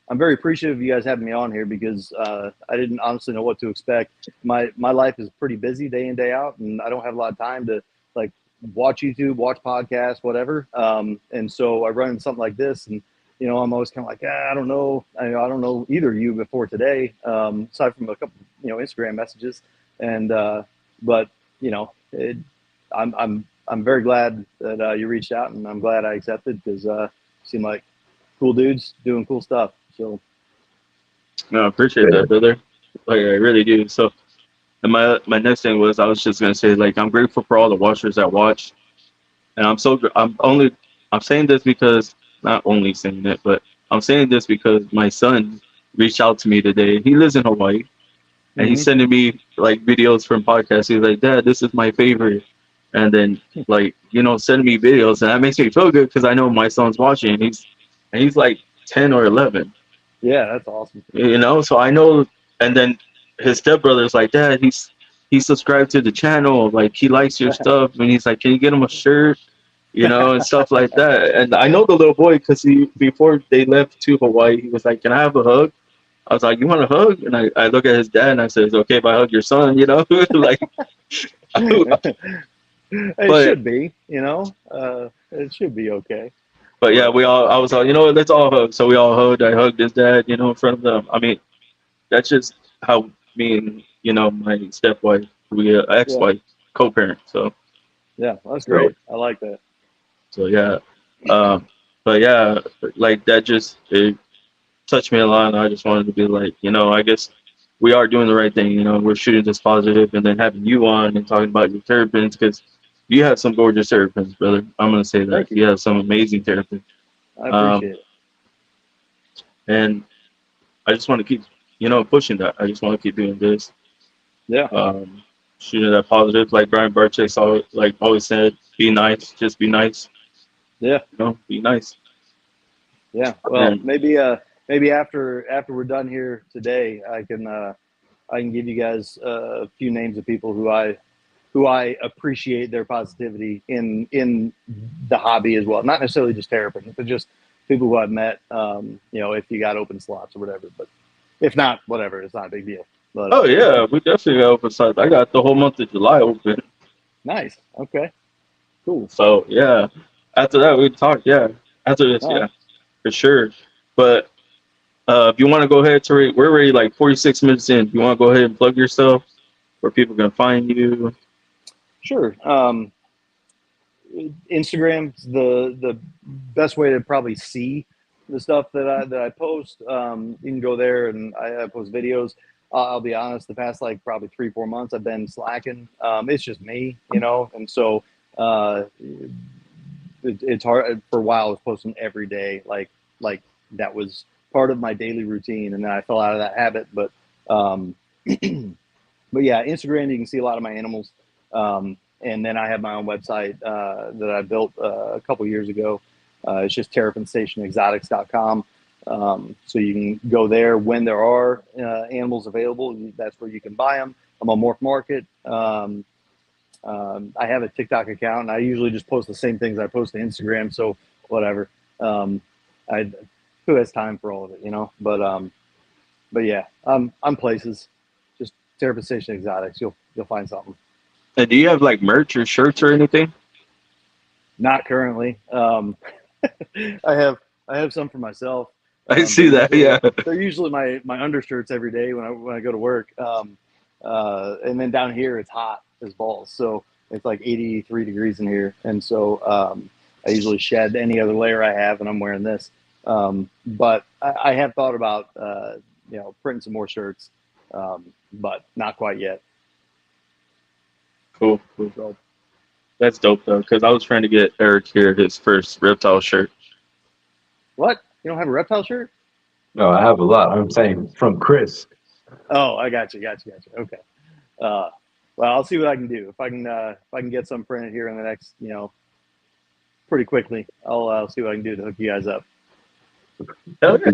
I'm very appreciative of you guys having me on here, because I didn't honestly know what to expect. My life is pretty busy day in, day out, and I don't have a lot of time to like watch YouTube, watch podcasts, whatever. And so I run into something like this, and I'm always kind of like, I don't know. I don't know either of you before today, aside from a couple, Instagram messages. And but I'm very glad that you reached out, and I'm glad I accepted, because you seem like cool dudes doing cool stuff. So,
No, I appreciate that, brother. Like, I really do. So, and my next thing was, I was just gonna say, like, I'm grateful for all the watchers that watch, and I'm saying this because, not only saying it, but I'm saying this because my son reached out to me today. He lives in Hawaii, and he's sending me like videos from podcasts. He's like, Dad, this is my favorite. And then like, sending me videos, and that makes me feel good, because I know my son's watching. He's like 10 or 11.
Yeah, that's awesome.
So I know. And then his stepbrother's like, Dad, he subscribed to the channel. Like, he likes your stuff. And he's like, can you get him a shirt? And stuff like that. And I know the little boy, because before they left to Hawaii, he was like, can I have a hug? I was like, you want a hug? And I look at his dad and I said, it's okay if I hug your son, you know? Like,
It
but
should be, it should be okay.
but yeah,
But
I was like, you know what, let's all hug. So we all hugged. I hugged his dad, you know, in front of them. I mean, that's just how me and, you know, my stepwife, we
yeah,
ex-wife, co-parent.
yeah, that's
So
great. I like that.
so yeah. Um, but yeah, like that just it touched me a lot. And I just wanted to be like, you know, I guess we are doing the right thing. You know, we're shooting this positive, and then having you on and talking about your terrapins because you have some gorgeous terrapins, brother. I'm gonna say that
Thank you.
you have some amazing terrapins.
I
Um,
appreciate it.
and I just want to keep, you know, pushing that. I just want to keep doing this,
Yeah,
um, shooting that positive. Like Brian Barchek always said, be nice, just be nice.
yeah,
You know, be nice.
yeah. Well,
And
maybe after we're done here today, I can give you guys a few names of people who I appreciate their positivity in the hobby as well. Not necessarily just Terrapin, but just people who I've met. If you got open slots or whatever, but if not, whatever, it's not a big deal. But
oh yeah, we definitely got open sites. I got the whole month of July open.
nice, okay, cool.
So yeah, after that we talk. Yeah, after this,
All right,
yeah, for sure. But if you want to go ahead, Tariq, we're already like 46 minutes in. If you want to go ahead and plug yourself, where people can find you.
sure. Instagram's the best way to probably see the stuff that I post. You can go there and I post videos. I'll be honest, the past like probably 3-4 months I've been slacking. It's just me, and so it's hard. For a while I was posting every day, like that was part of my daily routine, and then I fell out of that habit. Um, but yeah, Instagram, you can see a lot of my animals. And then I have my own website that I built a couple years ago. It's just terrapinstationexotics.com. So you can go there when there are animals available. That's where you can buy them. I'm on Morph Market. I have a TikTok account, and I usually just post the same things I post to Instagram. So whatever. I Who has time for all of it? But yeah, I'm places. Just Terrapin Station Exotics. You'll find something.
And do you have like merch or shirts or anything?
Not currently. I have I have some for myself.
I see that. Yeah.
They're usually my undershirts every day when I go to work. And then down here it's hot as balls, so it's like 83 degrees in here, and so I usually shed any other layer I have, and I'm wearing this. But I have thought about printing some more shirts, but not quite yet.
Cool. Cool.
So
That's dope though, because I was trying to get Eric here his first reptile shirt.
what? You don't have a reptile shirt?
No, I have a lot. I'm saying from Chris.
Oh, I got you. Okay. Well, I'll see what I can do. If I can get some printed here in the next, pretty quickly, I'll see what I can do to hook you guys up.
Hell yeah.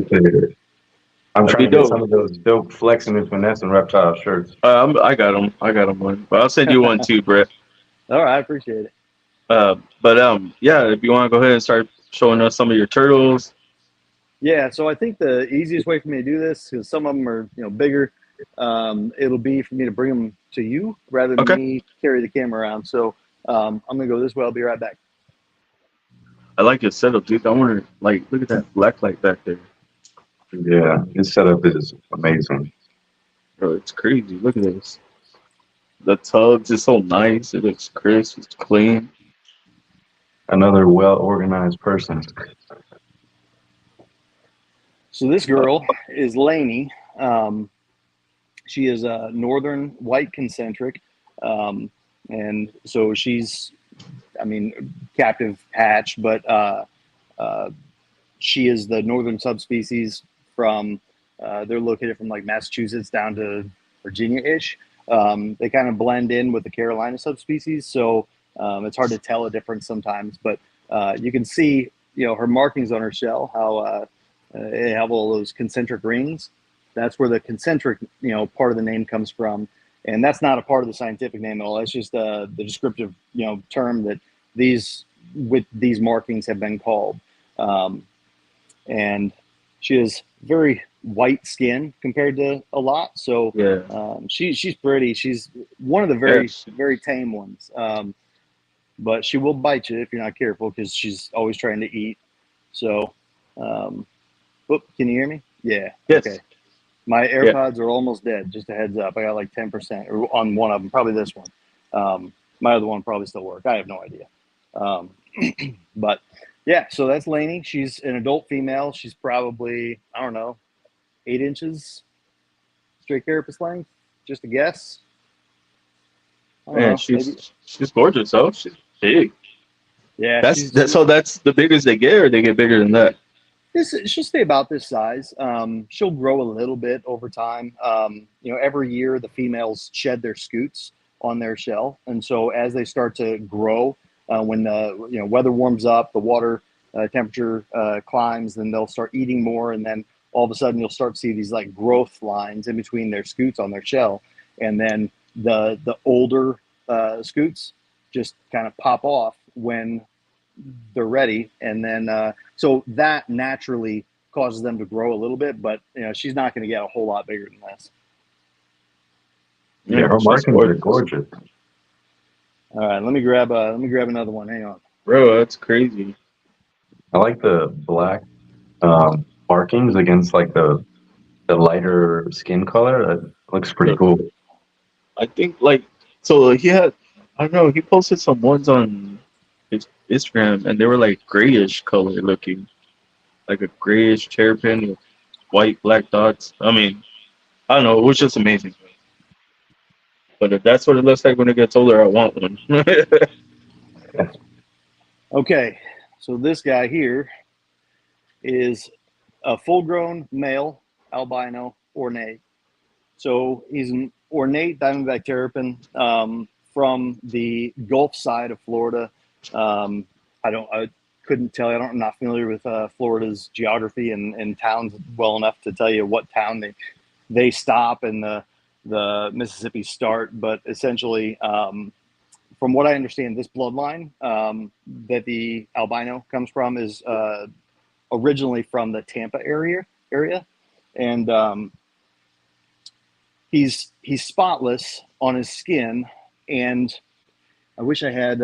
I'm
That'd
trying
be
to get
dope.
some of those dope flexing and finesse and reptile shirts.
I got him. I got him one, but I'll send you one too, Brett.
All right, I appreciate it.
Yeah, if you want to go ahead and start showing us some of your turtles.
Yeah, so I think the easiest way for me to do this, because some of them are bigger, it'll be for me to bring them to you rather than
Okay.
me carry the camera around. So I'm gonna go this way. I'll be right back.
I like your setup, dude. I wonder, like, look at that black light back there.
Yeah, his setup is amazing.
Bro, it's crazy. Look at this. The tubs is so nice. It looks crisp. It's clean.
Another well-organized person.
So this girl is Lainey. She is a northern white concentric, and so she's, captive hatch, but she is the northern subspecies from. They're located from like Massachusetts down to Virginia-ish. They kind of blend in with the Carolina subspecies, so it's hard to tell a difference sometimes. But you can see, her markings on her shell, how they have all those concentric rings. That's where the concentric, part of the name comes from, and that's not a part of the scientific name at all. That's just the descriptive, term that these markings have been called. And She has very white skin compared to a lot, so
Yeah.
she's pretty. She's one of the
Yes.
very tame ones, but she will bite you if you're not careful because she's always trying to eat. So, whoop, can you hear me? Yeah. Okay.
Yes.
My
Yeah.
AirPods are almost dead. Just a heads up. I got like 10% on one of them, probably this one. My other one probably still work. I have no idea. Um, but yeah, so that's Lainey. She's an adult female. She's probably, I don't know, 8 inches straight carapace length. Just a guess. I don't
Man,
know. Maybe.
she's gorgeous. Oh, she's big.
Yeah,
So that's the biggest they get, or they get bigger than that.
she'll stay about this size. She'll grow a little bit over time. Every year the females shed their scutes on their shell, and so as they start to grow, when the weather warms up, the water temperature climbs, then they'll start eating more, and then all of a sudden you'll start to see these like growth lines in between their scutes on their shell, and then the older scutes just kind of pop off when they're ready, and then so that naturally causes them to grow a little bit, but she's not going to get a whole lot bigger than this.
Yeah,
Yeah,
her
she's
markings are
gorgeous.
gorgeous.
All right, let me grab another one. Hang on.
Bro, that's crazy.
I like the black markings against like the lighter skin color. That looks pretty
Look,
cool.
I think like so he had I don't know, he posted some ones on his Instagram and they were like grayish color looking. Like a grayish terrapin with white black dots. I mean, I don't know, it was just amazing. But if that's what it looks like when it gets older, I want one.
Okay, so this guy here is a full-grown male albino ornate. So he's an ornate diamondback terrapin from the Gulf side of Florida. I couldn't tell you. I'm not familiar with Florida's geography and towns well enough to tell you what town they stop and the Mississippi start. But essentially, from what I understand, this bloodline that the albino comes from is originally from the Tampa area, and he's spotless on his skin, and I wish I had.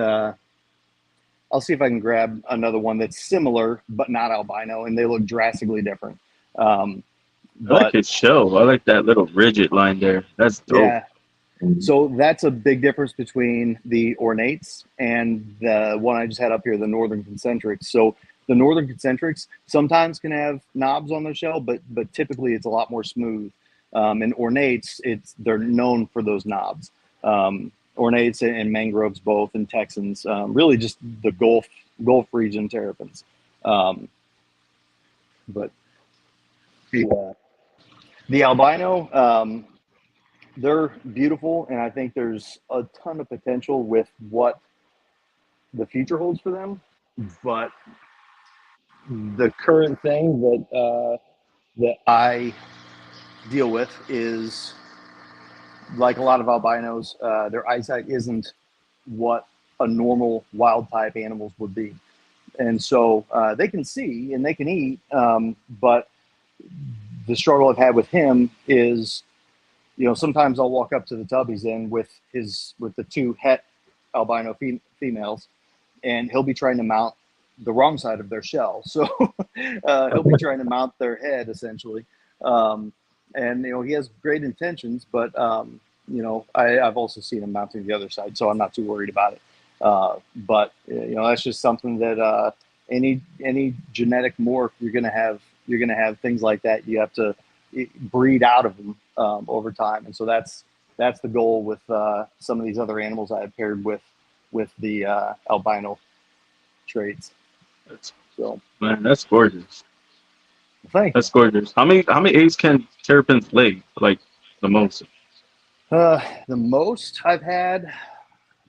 I'll see if I can grab another one that's similar but not albino, and they look drastically different. Um,
I like
but
his shell. I like that little rigid line there. That's dope.
yeah, so that's a big difference between the ornates and the one I just had up here, the northern concentrics. So the northern concentrics sometimes can have knobs on their shell, but typically it's a lot more smooth. And ornates, they're known for those knobs. Ornates and mangroves both, and Texans, really just the Gulf region terrapins. But the albino, they're beautiful, and I think there's a ton of potential with what the future holds for them. But the current thing that I deal with is, like a lot of albinos, their eyesight isn't what a normal wild type animals would be, and so they can see and they can eat, but the struggle I've had with him is, sometimes I'll walk up to the tub he's in with the two het albino females, and he'll be trying to mount the wrong side of their shell. So he'll be trying to mount their head essentially, and he has great intentions, but I've also seen him mounting the other side, so I'm not too worried about it. But that's just something that any genetic morph you're gonna have things like that. You have to breed out of them over time, and so that's the goal with some of these other animals I have paired with the albino traits. So
Man, that's gorgeous.
thank you.
That's gorgeous. How many eggs can terrapins lay? Like the most?
The most I've had, I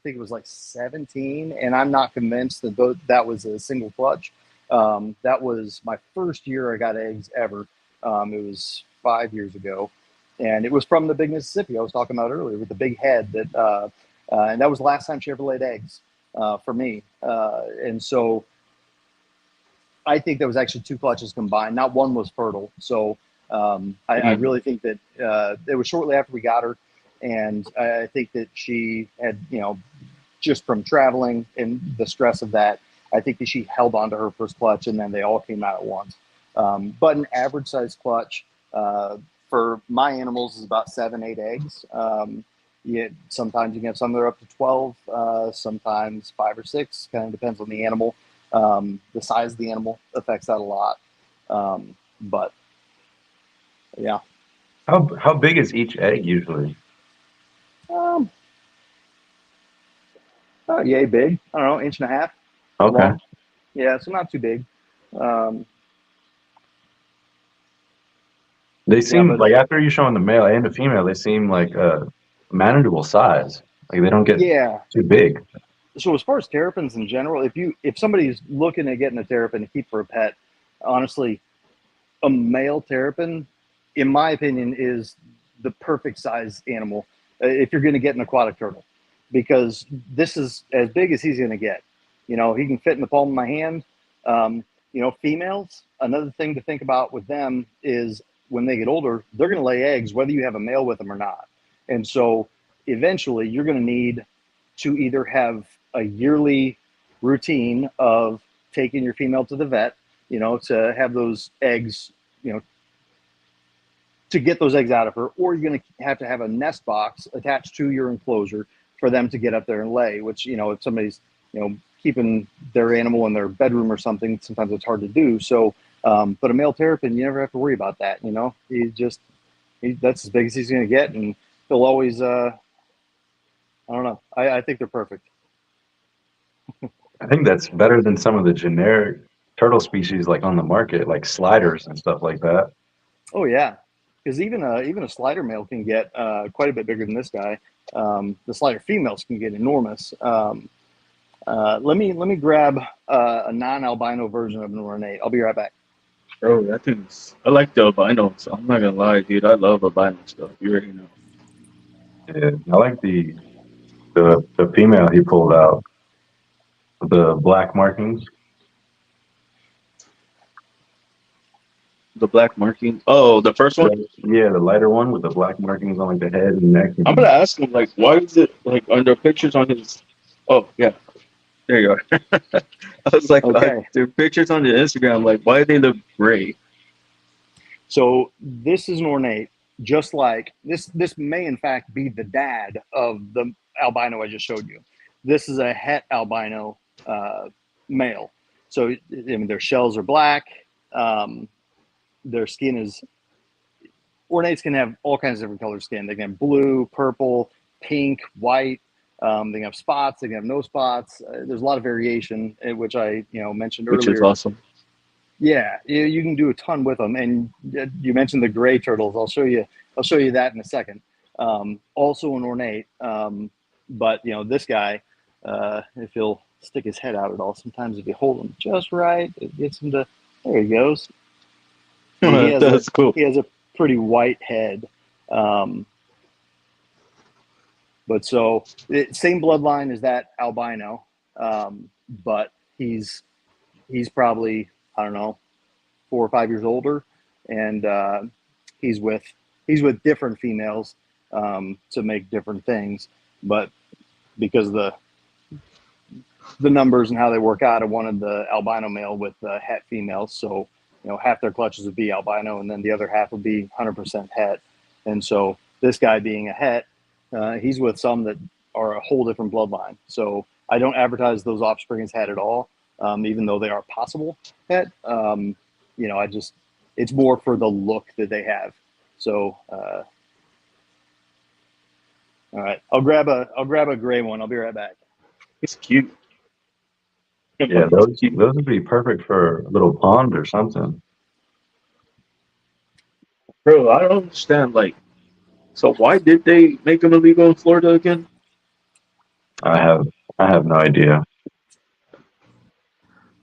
think it was like 17, and I'm not convinced that that was a single clutch. That was my first year I got eggs ever. It was 5 years ago, and it was from the big Mississippi I was talking about earlier with the big head. And that was the last time she ever laid eggs for me. And so I think there was actually 2 clutches combined. Not one was fertile. So I really think that it was shortly after we got her, and I think that she had, just from traveling and the stress of that, I think that she held on to her first clutch, and then they all came out at once. But an average size clutch for my animals is about 7, 8 eggs. Sometimes you can have some that are up to 12, sometimes 5 or 6, kind of depends on the animal. The size of the animal affects that a lot. But yeah.
How big is each egg usually?
Yay big. I don't know, 1.5 inches
Okay.
long. Yeah, so not too big.
They seem
but
like after you show them the male and the female, they seem like a manageable size. Like they don't get
yeah.
too big.
So as far as terrapins in general, if somebody's looking at getting a terrapin to keep for a pet, honestly, a male terrapin, in my opinion, is the perfect size animal if you're going to get an aquatic turtle, because this is as big as he's going to get. He can fit in the palm of my hand. Females, another thing to think about with them is when they get older, they're going to lay eggs whether you have a male with them or not. And so eventually you're going to need to either have a yearly routine of taking your female to the vet, to have those eggs, to get those eggs out of her, or you're going to have a nest box attached to your enclosure for them to get up there and lay, which, if somebody's, keeping their animal in their bedroom or something, sometimes it's hard to do. So, but a male terrapin, you never have to worry about that. That's as big as he's going to get. And he'll always, I don't know. I think they're perfect.
I think that's better than some of the generic turtle species like on the market, like sliders and stuff like that.
Oh yeah, because even a slider male can get quite a bit bigger than this guy. The slider females can get enormous. Let me grab a non-albino version of an ornate. I'll be right back.
Bro, I like the albino, so I'm not gonna lie, dude. I love albino stuff. You already know.
Yeah, I like the female he pulled out, the black markings.
The black marking. Oh, the first one.
Yeah, the lighter one with the black markings on like the head and neck.
I'm gonna ask him like, why is it like under pictures on his? Oh yeah, there you are. I was like,
Okay.
there are pictures on your Instagram. Like, why do they look gray?
So this is an ornate, just like this. This may in fact be the dad of the albino I just showed you. This is a het albino male. So their shells are black. Their skin is, ornates can have all kinds of different color skin. They can have blue, purple, pink, white. They can have spots. They can have no spots. There's a lot of variation, which I mentioned earlier.
Which is awesome.
Yeah, you can do a ton with them. And you mentioned the gray turtles. I'll show you that in a second. Also an ornate, but this guy, if he'll stick his head out at all, sometimes if you hold him just right, it gets him to. There he goes.
That's cool.
He has a pretty white head. But so same bloodline as that albino, but he's probably, I don't know, 4 or 5 years older, and he's with different females to make different things. But because the numbers and how they work out, I wanted the albino male with het females, so half their clutches would be albino, and then the other half would be 100% het. And so this guy being a het, he's with some that are a whole different bloodline. So I don't advertise those offspring as het at all, even though they are possible het. It's more for the look that they have. So, all right, I'll grab a gray one. I'll be right back.
It's cute.
Yeah, those would be perfect for a little pond or something.
Bro, I don't understand. Like, so why did they make them illegal in Florida again?
I have no idea.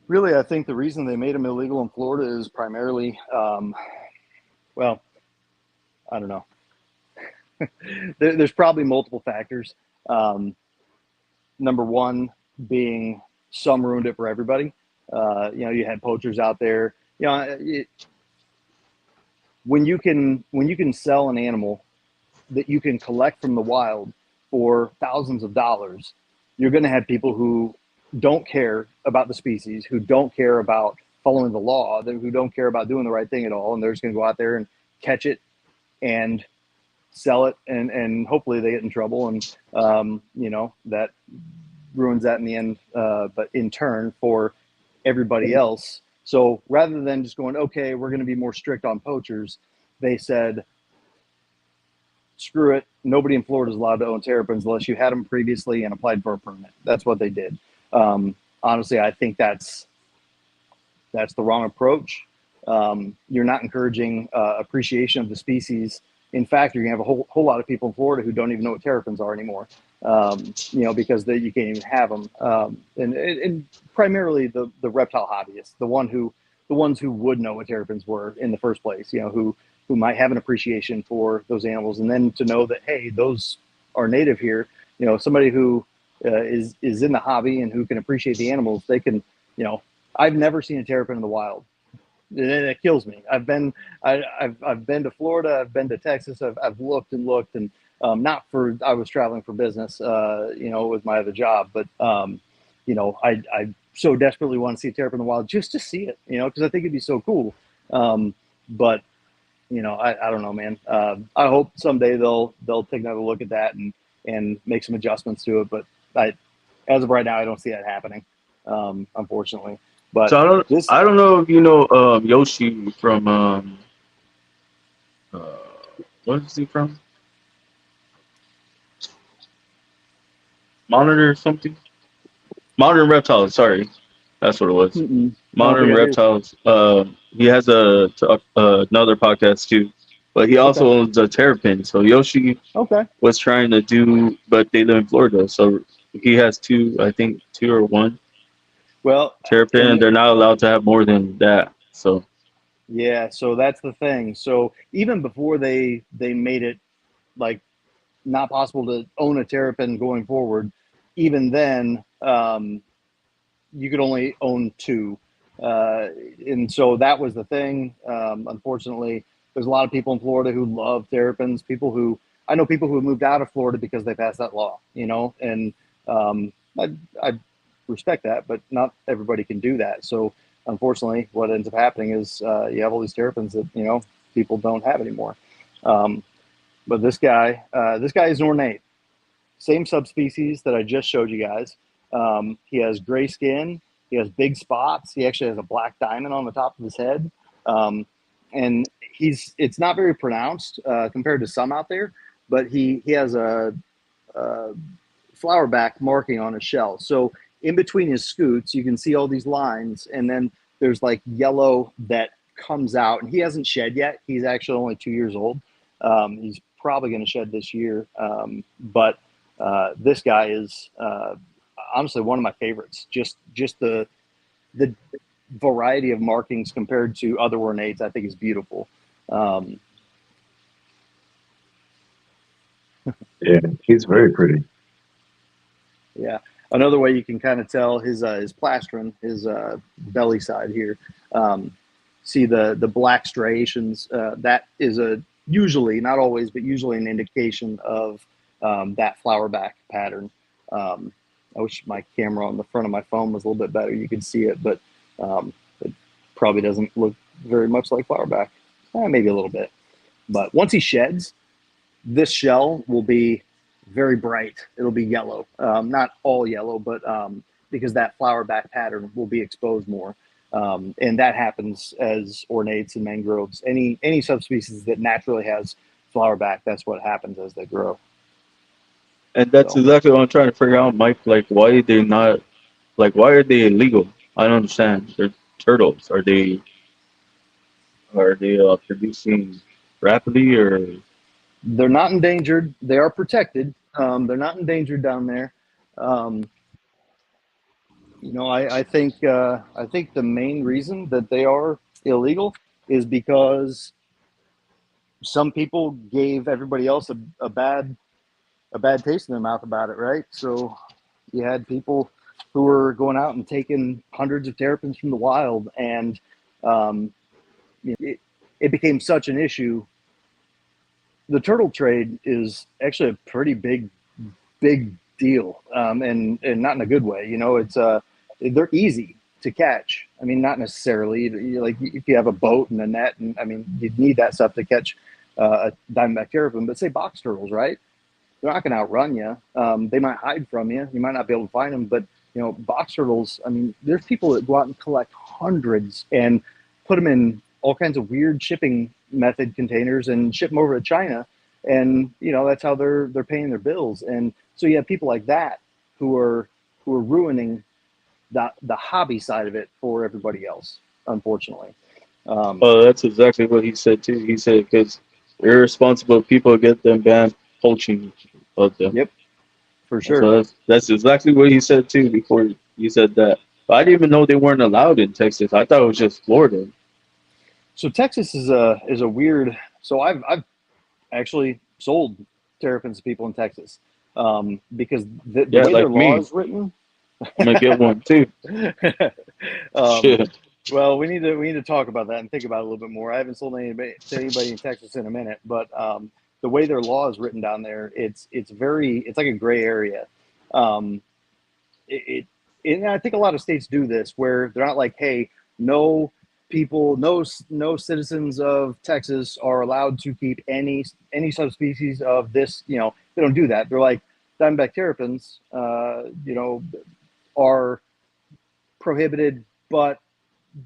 Really, I think the reason they made them illegal in Florida is primarily, well, I don't know. There's probably multiple factors. Number one being some ruined it for everybody. You know, you had poachers out there. You know, when you can sell an animal that you can collect from the wild for thousands of dollars, you're going to have people who don't care about the species, who don't care about following the law, who don't care about doing the right thing at all, and they're just going to go out there and catch it and sell it, and hopefully they get in trouble, and you know, that ruins that in the end, but in turn for everybody else. So rather than just going, okay, we're going to be more strict on poachers, they said, screw it. Nobody in Florida is allowed to own terrapins unless you had them previously and applied for a permit. That's what they did. Honestly, I think that's the wrong approach. You're not encouraging appreciation of the species. In fact, you're gonna have a whole lot of people in Florida who don't even know what terrapins are anymore. You know, because you can't even have them. And primarily the reptile hobbyists, the ones who would know what terrapins were in the first place. You know, who might have an appreciation for those animals, and then to know that, hey, those are native here. You know, somebody who is in the hobby and who can appreciate the animals, they can. You know, I've never seen a terrapin in the wild. It kills me. I've been to Florida. I've been to Texas. I've looked and looked, and not for, I was traveling for business, you know, with my other job, but you know, I so desperately want to see a terrapin in the wild just to see it, you know, because I think it'd be so cool. But you know, I don't know, man. I hope someday they'll take another look at that and make some adjustments to it. But as of right now, I don't see that happening, unfortunately. But
So
this,
I don't know if you know Yoshi from uh, what is he from? Monitor or something? Modern Reptiles. Sorry, that's what it was.
I don't
Modern
think I do.
Reptiles. He has another podcast too, but he
Okay.
also owns a Terrapin. So Yoshi
Okay.
was trying to do, but they live in Florida, so he has two, I think two or one
Well,
Terrapin, and
and
they're not allowed to have more than that. So
yeah, so that's the thing. So even before they made it like not possible to own a terrapin going forward, even then, you could only own two. And so that was the thing. Unfortunately, there's a lot of people in Florida who love terrapins. I know people who have moved out of Florida because they passed that law, you know, and um, I respect that, but not everybody can do that. So unfortunately, what ends up happening is you have all these terrapins that, you know, people don't have anymore. Um, but this guy is ornate, same subspecies that I just showed you guys. He has gray skin. He has big spots. He actually has a black diamond on the top of his head. Um, and it's not very pronounced compared to some out there, but he has a flower back marking on his shell. So in between his scoots, you can see all these lines, and then there's like yellow that comes out. And he hasn't shed yet. He's actually only 2 years old. He's probably going to shed this year, but this guy is honestly one of my favorites. Just the variety of markings compared to other ornates, I think is beautiful. Um,
Yeah, he's very pretty.
yeah, another way you can kind of tell his plastron, his belly side here. Um, See the black striations. That is usually, not always, but usually an indication of that flower back pattern. I wish my camera on the front of my phone was a little bit better. You could see it, but it probably doesn't look very much like flower back. Maybe a little bit. But once he sheds, this shell will be very bright. It'll be yellow, not all yellow, but because that flower back pattern will be exposed more. And that happens as ornates and mangroves. Any subspecies that naturally has flower back, that's what happens as they grow.
and that's
So
exactly what I'm trying to figure out, Mike. Like, why they not like why are they illegal? I don't understand. They're turtles. Are they producing rapidly or
they're not endangered. They are protected. They're not endangered down there. Um, you know, I think the main reason that they are illegal is because some people gave everybody else a bad taste in their mouth about it, right? So you had people who were going out and taking hundreds of terrapins from the wild, and it became such an issue. The turtle trade is actually a pretty big deal, and not in a good way. It's they're easy to catch. I mean, not necessarily. Like if you have a boat and a net, and I mean, you'd need that stuff to catch a diamondback terrapin. But say box turtles, right? They're not going to outrun you. They might hide from you. You might not be able to find them. But box turtles. I mean, there's people that go out and collect hundreds and put them in all kinds of weird shipping method containers and ship them over to China. And that's how they're paying their bills. And so you have people like that who are ruining the hobby side of it for everybody else, unfortunately.
Oh, that's exactly what he said too. He said because irresponsible people get them banned poaching of them.
Yep, for sure.
So that's exactly what he said too before he said that. But I didn't even know they weren't allowed in Texas. I thought it was just Florida.
So Texas is a weird. So I've actually sold terrapins to people in Texas because the way
like
their law
me.
is written.
I'm gonna get one too. Shit.
Well, we need to talk about that and think about it a little bit more. I haven't sold anybody in Texas in a minute, but the way their law is written down there, it's like a gray area. And I think a lot of states do this where they're not like, hey, no citizens of Texas are allowed to keep any subspecies of this. They don't do that. They're like diamondback terrapins, are prohibited, but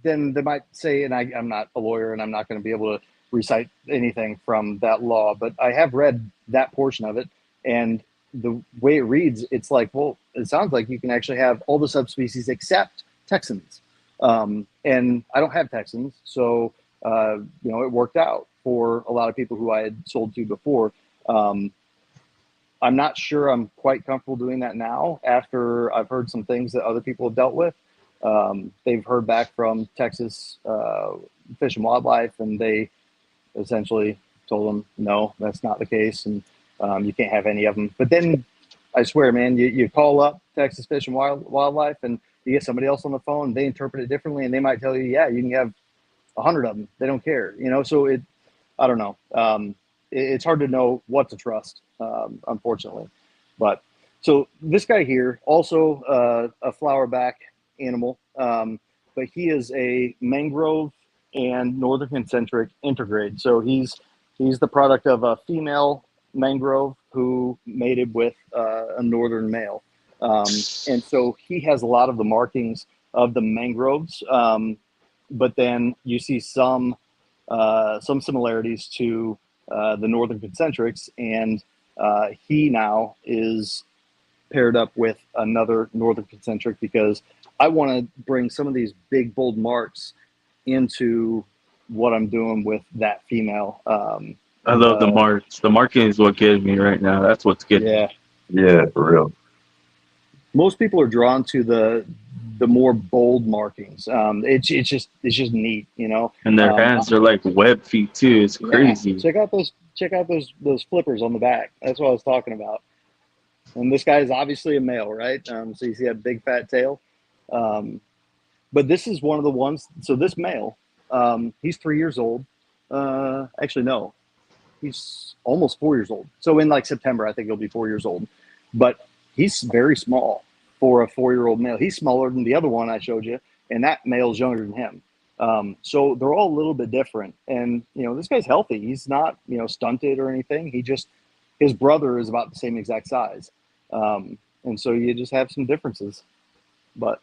then they might say, and I'm not a lawyer and I'm not going to be able to recite anything from that law, but I have read that portion of it, and the way it reads, it's like, well, it sounds like you can actually have all the subspecies except Texans. And I don't have Texans, so it worked out for a lot of people who I had sold to before. I'm not sure I'm quite comfortable doing that now after I've heard some things that other people have dealt with. They've heard back from Texas Fish and Wildlife, and they essentially told them, no, that's not the case, and you can't have any of them. But then, I swear, man, you call up Texas Fish and Wildlife, and you get somebody else on the phone, they interpret it differently, and they might tell you, yeah, you can have 100 of them. They don't care, so I don't know. It's hard to know what to trust, unfortunately. But so this guy here, also a flowerback animal, but he is a mangrove and northern concentric intergrade. So he's the product of a female mangrove who mated with a northern male. And so he has a lot of the markings of the mangroves, but then you see some similarities to the northern concentrics, and he now is paired up with another northern concentric because I want to bring some of these big bold marks into what I'm doing with that female.
I love the marks. The marking is what gets me right now. That's what's getting me.
Yeah, for real.
Most people are drawn to the more bold markings. It's just neat,
And their hands are like web feet too. It's crazy.
Yeah. Check out those flippers on the back. That's what I was talking about. And this guy is obviously a male, right? So you see that big fat tail. But this is one of the ones. So this male, he's 3 years old. Actually, no, he's almost 4 years old. So in like September, I think he'll be 4 years old. But he's very small for a 4-year-old male. He's smaller than the other one I showed you, and that male's younger than him. So they're all a little bit different. And this guy's healthy. He's not stunted or anything. His brother is about the same exact size. And so you just have some differences. But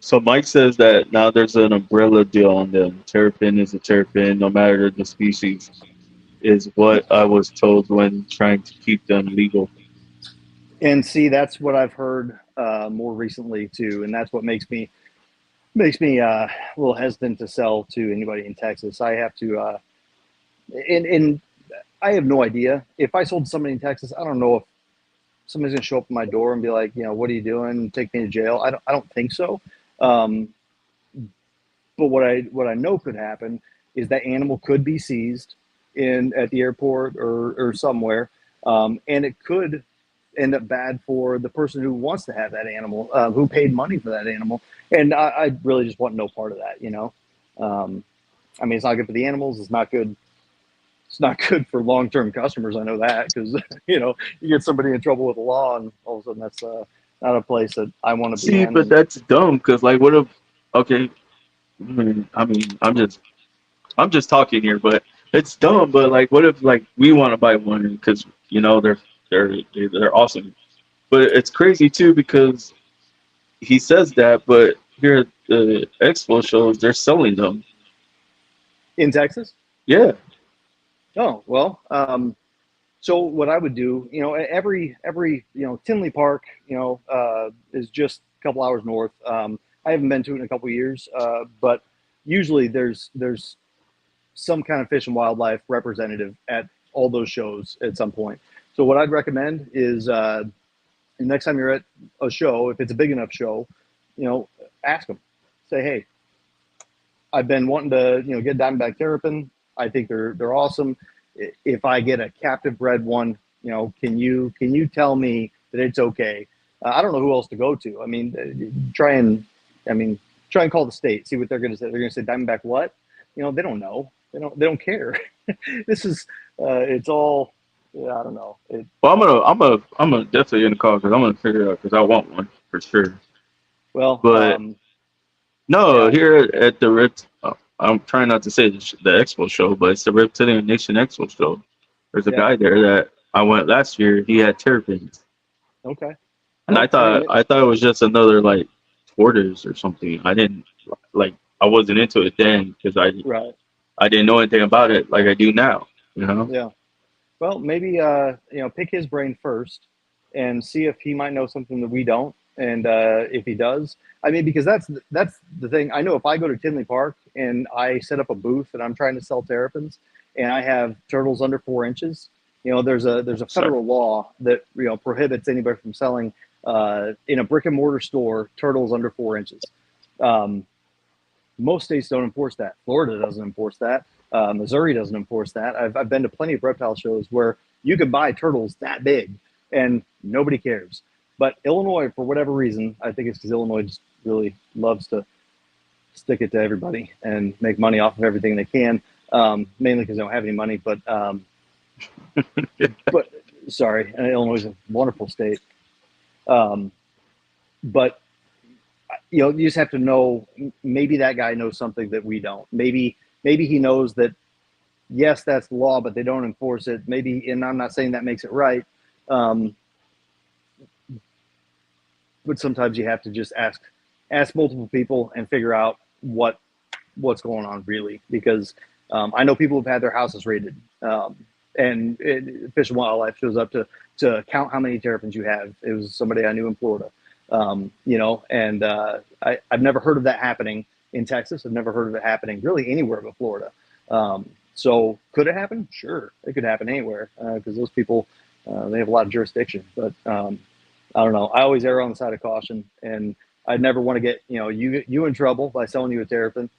So Mike says that now there's an umbrella deal on them. Terrapin is a terrapin, no matter the species, is what I was told when trying to keep them legal.
and see, that's what I've heard more recently too, and that's what makes me a little hesitant to sell to anybody in Texas. I have to, and I have no idea if I sold to somebody in Texas. I don't know if somebody's gonna show up at my door and be like, what are you doing? Take me to jail. I don't think so. But what I know could happen is that animal could be seized at the airport or somewhere, and it could end up bad for the person who wants to have that animal, who paid money for that animal. And I really just want no part of that, you know. I mean, it's not good for the animals. It's not good. It's not good for long-term customers. I know that because you know you get somebody in trouble with the law, and all of a sudden that's not a place that I want to be
See,
in.
but
And
that's dumb because like, what if? Okay, I mean, I'm just talking here, but it's dumb. But like, what if like we want to buy one because they're awesome. But it's crazy too because he says that, but here at the expo shows they're selling them.
in Texas,
Yeah,
oh well. So what I would do, you know, every you know Tinley Park, you know, is just a couple hours north. I haven't been to it in a couple years, but usually there's some kind of fish and wildlife representative at all those shows at some point. So what I'd recommend is the next time you're at a show, if it's a big enough show, you know, ask them. Say, hey, I've been wanting to, you know, get Diamondback Terrapin. I think they're awesome. If I get a captive bred one, you know, can you tell me that it's okay? I don't know who else to go to. I mean, try and call the state, see what they're going to say. They're going to say Diamondback what? You know, they don't know. They don't care. This is it's all. Yeah, I don't know.
well, I'm gonna definitely in the call because I'm gonna figure it out because I want one for sure.
Well,
But no,
yeah,
here at the I'm trying not to say the expo show, but it's the Reptilian Nation Expo show. There's a
yeah,
guy there that I went last year. He had terrapins,
okay.
and I
Well, I
thought
mean,
I thought it was just another like tortoise or something. I didn't like I wasn't into it then because
right,
I didn't know anything about it like I do now. You know?
yeah. Well, maybe you know, pick his brain first and see if he might know something that we don't. And if he does, I mean, because that's the thing. I know if I go to Tinley Park and I set up a booth and I'm trying to sell terrapins and I have turtles under 4 inches, you know, there's a
Sorry.
federal law that you know prohibits anybody from selling in a brick and mortar store turtles under 4 inches. Um, Most states don't enforce that. Florida doesn't enforce that. Missouri doesn't enforce that. I've been to plenty of reptile shows where you can buy turtles that big and nobody cares. But Illinois, for whatever reason, I think it's because Illinois just really loves to stick it to everybody and make money off of everything they can. Mainly because they don't have any money. But sorry, and Illinois is a wonderful state. Um, but you know, you just have to know. Maybe that guy knows something that we don't. Maybe he knows that yes, that's the law, but they don't enforce it. Maybe, and I'm not saying that makes it right, um, but sometimes you have to just ask multiple people and figure out what's going on really. Because I know people have had their houses raided, and Fish and Wildlife shows up to count how many terrapins you have. It was somebody I knew in Florida, you know, and I've never heard of that happening in Texas. I've never heard of it happening really anywhere but Florida. So could it happen? Sure, it could happen anywhere because those people they have a lot of jurisdiction. But I don't know. I always err on the side of caution, and I'd never want to get you in trouble by selling you a terrapin.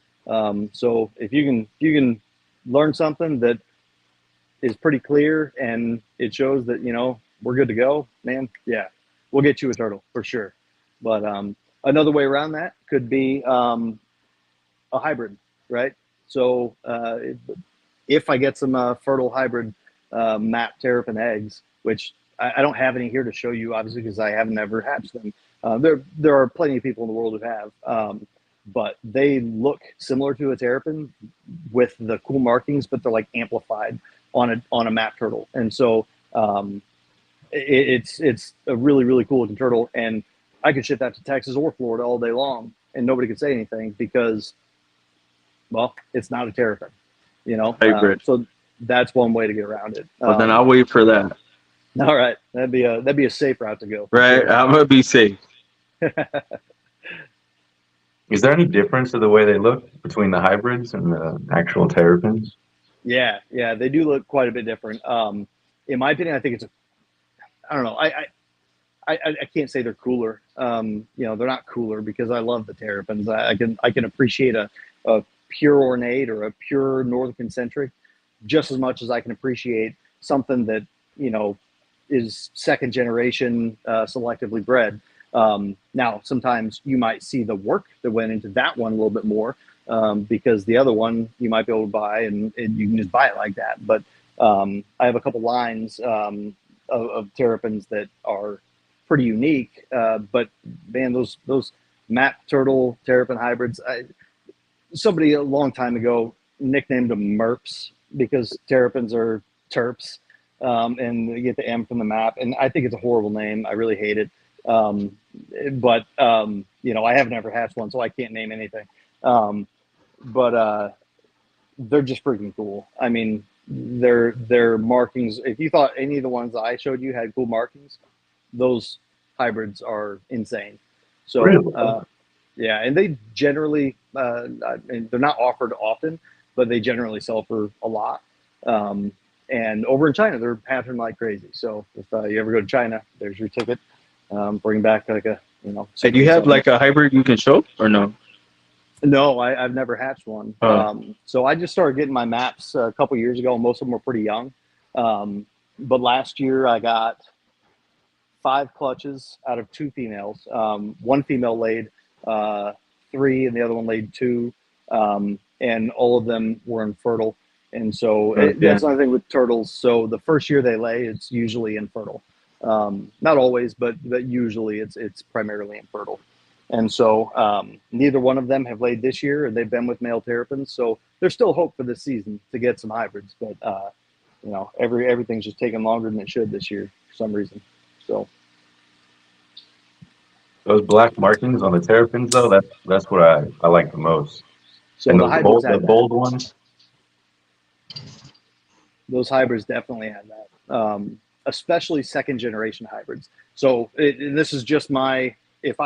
So if you can learn something that is pretty clear and it shows that we're good to go, man. Yeah, we'll get you a turtle for sure. But another way around that could be a hybrid, right? So if I get some fertile hybrid map terrapin eggs, which I don't have any here to show you, obviously, because I haven't ever hatched them. There are plenty of people in the world who have, but they look similar to a terrapin with the cool markings, but they're like amplified on a map turtle, and so it's a really really cool looking turtle, and I could ship that to Texas or Florida all day long, and nobody could say anything because, well, it's not a terrapin,
Hybrid.
So that's one way to get around it.
But then I'll wait for that.
All right, that'd be a safe route to go.
Right,
Sure.
I'm gonna be safe.
Is there any difference to the way they look between the hybrids and the actual terrapins?
Yeah, they do look quite a bit different. In my opinion, I think it's I don't know. I can't say they're cooler. They're not cooler because I love the terrapins. I can appreciate a pure ornate or a pure northern concentric just as much as I can appreciate something that is second generation selectively bred. Now, sometimes you might see the work that went into that one a little bit more, because the other one you might be able to buy and you can just buy it like that. But I have a couple lines of Terrapins that are pretty unique. But man, those map turtle Terrapin hybrids, somebody a long time ago nicknamed them Merps because Terrapins are Terps, and you get the M from the map. And I think it's a horrible name. I really hate it. But I have never hatched one, so I can't name anything. But they're just freaking cool. I mean, their markings. If you thought any of the ones I showed you had cool markings, those hybrids are insane. So
Really?
yeah, and they generally and they're not offered often, but they generally sell for a lot. And over in China, they're hatching like crazy. So if you ever go to China, there's your ticket. Bring back like a
And you have like a hybrid you can show or no?
No, I've never hatched one. So I just started getting my maps a couple years ago. Most of them were pretty young. But last year I got 5 clutches out of 2 females. One female laid 3 and the other one laid 2. And all of them were infertile. And so that's another thing with turtles. So the first year they lay, it's usually infertile. Not always, but usually it's primarily infertile. And so neither one of them have laid this year, and they've been with male Terrapins. So there's still hope for this season to get some hybrids, but everything's just taking longer than it should this year for some reason. So
Those black markings on the Terrapins, though, that's what I like the most.
So
and
the
those
hybrids
the bold ones.
Those hybrids definitely have that, especially second generation hybrids. So and this is just my. If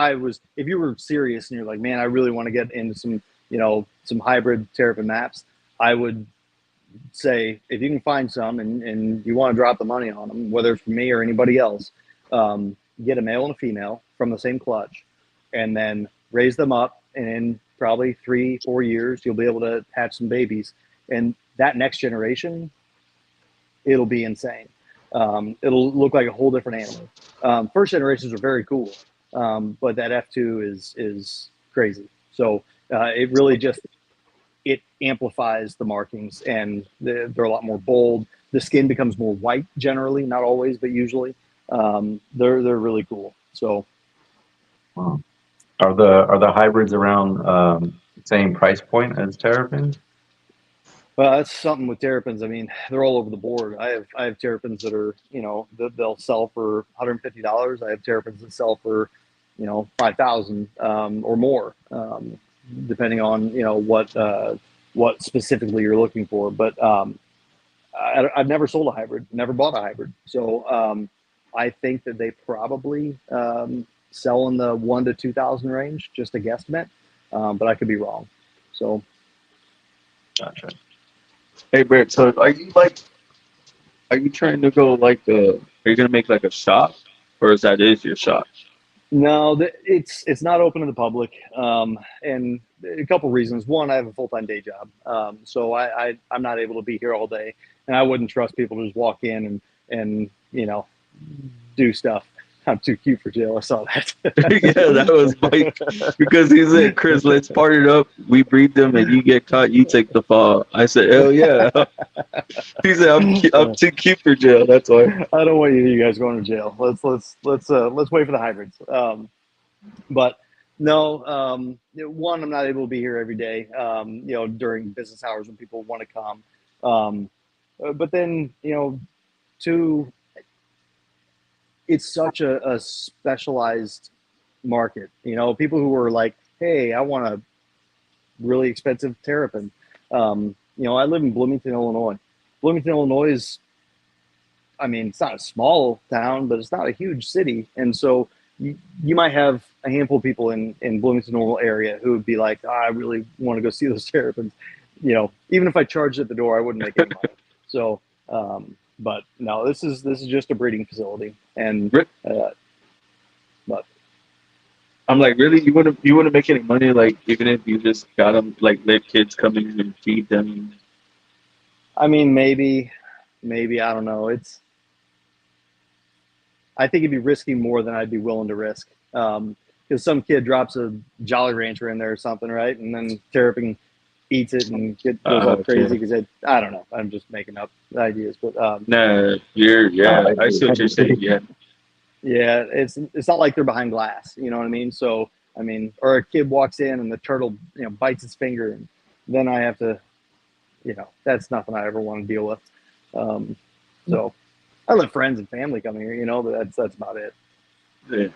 you were serious and you're like, man, I really want to get into some hybrid Terrapin maps, I would say if you can find some and you want to drop the money on them, whether it's for me or anybody else, get a male and a female from the same clutch, and then raise them up. And in probably 3-4 years, you'll be able to hatch some babies. And that next generation, it'll be insane. It'll look like a whole different animal. First generations are very cool. But that F2 is crazy. So it really it amplifies the markings, and they're a lot more bold. The skin becomes more white generally, not always, but usually. They're really cool. So,
Wow. Are the hybrids around same price point as Terrapins?
well, that's something with Terrapins. I mean, they're all over the board. I have Terrapins that are they'll sell for $150. I have Terrapins that sell for $5,000 or more, depending on what specifically you're looking for. But I've never sold a hybrid, never bought a hybrid. So I think that they probably sell in the $1,000 to $2,000 range, just a guesstimate. But I could be wrong. So,
Gotcha.
Hey, Bert, so are you trying to go are you gonna make like a shop, or is your shop?
no, it's not open to the public, and a couple reasons. One, I have a full-time day job, so I'm not able to be here all day, and I wouldn't trust people to just walk in and do stuff. I'm too cute for jail. I saw that.
Yeah, that was Mike, because he said, "Chris, let's partner up. We breed them, and you get caught, you take the fall." I said, "Hell yeah." He said, "I'm too cute for jail. That's why."
I don't want you guys going to jail. Let's wait for the hybrids. But no, one, I'm not able to be here every day. During business hours when people want to come. But then 2, it's such a specialized market. People who are like, hey, I want a really expensive Terrapin. I live in Bloomington, Illinois. Bloomington, Illinois is, it's not a small town, but it's not a huge city. And so you might have a handful of people in Bloomington, Illinois area who would be like, I really want to go see those Terrapins. Even if I charged at the door, I wouldn't make any money. So, but no, this is just a breeding facility. And, but
I'm like, really? You wouldn't make any money, like, even if you just got them, like, let kids come in and feed them?
maybe, I don't know. I think it'd be risking more than I'd be willing to risk. Because some kid drops a Jolly Rancher in there or something, right? And then Terrapin eats it and goes all crazy because I don't know. I'm just making up ideas, but
Nah, I see what you're saying. Yeah,
yeah, it's not like they're behind glass. You know what I mean? So I mean, or a kid walks in and the turtle bites its finger, and then I have to, that's nothing I ever want to deal with. So I let friends and family come here, but that's about it.
yeah.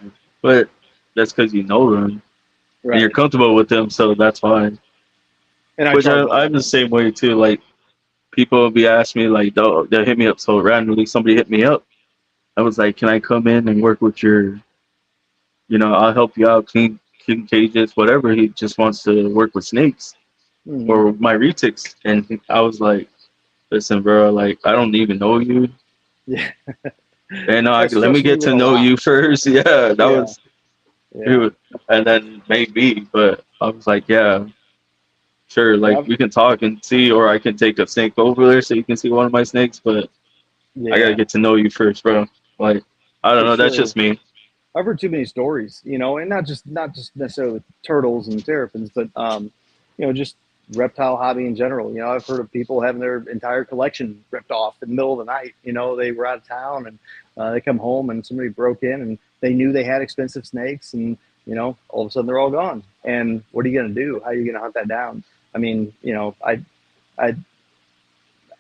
But that's because you know them and
Right.
you're comfortable with them, so that's fine.
And I
Which
charge all
I'm the
of them.
same way too. Like people will be asking me, like they'll hit me up. So randomly, somebody hit me up. I was like, "Can I come in and work with your? I'll help you out, clean cages, whatever." He just wants to work with snakes
Mhm.
or my retics, and I was like, "Listen, bro. Like I don't even know you,
Yeah.
and
That's
let me
trusting
get
you with
to
a
know
lot.
you first." Yeah, that
Yeah.
was.
Yeah.
And then maybe, but I was like, "Yeah, sure.
Yeah.
Like we can talk and see, or I can take a snake over there so you can see one of my snakes, but." I gotta
Yeah.
get to know you first, bro. Like, I don't
For
know. That's
sure.
just me.
I've heard too many stories, and not just necessarily with turtles and terrapins, but just reptile hobby in general. I've heard of people having their entire collection ripped off in the middle of the night. They were out of town and they come home and somebody broke in and they knew they had expensive snakes and all of a sudden they're all gone. And what are you gonna do? How are you gonna hunt that down? I mean, I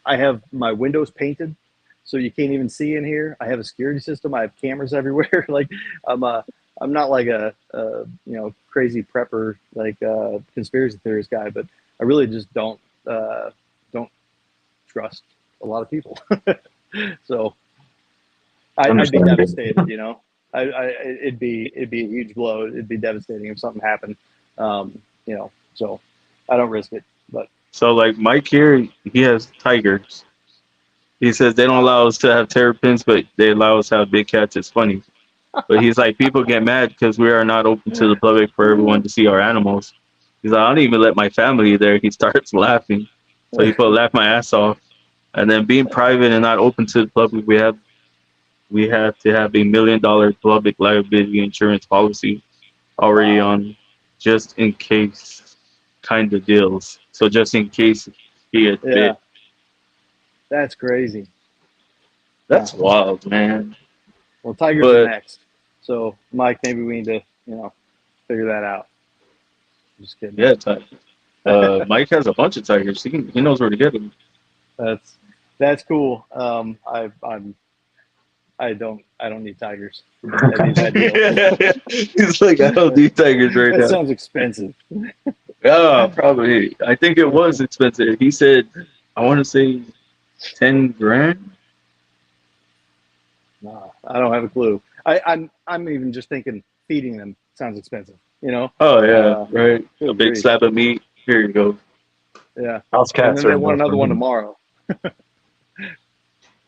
I have my windows painted, so you can't even see in here. I have a security system. I have cameras everywhere. Like I'm not like a crazy prepper like conspiracy theorist guy, but I really just don't trust a lot of people. So I'd be
Understandable.
devastated. It'd be a huge blow. It'd be devastating if something happened. So I don't risk it. But
So, like, Mike here, he has tigers. He says they don't allow us to have terrapins, but they allow us to have big cats. It's funny. But he's like, people get mad because we are not open to the public for everyone to see our animals. He's like, I don't even let my family there. He starts laughing. So he put laugh my ass off. And then being private and not open to the public, we have to have $1 million public liability insurance policy already
wow,
on just in case kind of deals. So just in case he gets
yeah,
bit.
that's crazy.
That's
Wow.
wild, man.
Well, tigers are
But
next. So, Mike, maybe we need to, figure that out. Just kidding.
yeah, Mike has a bunch of tigers. He knows where to get them.
That's cool. I don't need tigers. That'd be a bad deal.
He's like, I don't need tigers right
That
now.
sounds expensive.
Oh, probably. I think it was expensive. He said, I want to say 10 grand.
No, I don't have a clue. I'm even just thinking feeding them sounds expensive.
Oh yeah,
Uh,
right. A
good
big
grief.
slab of meat. Here you go.
Yeah.
House
And
cats
then they
are
want
enough for
another one
me.
tomorrow.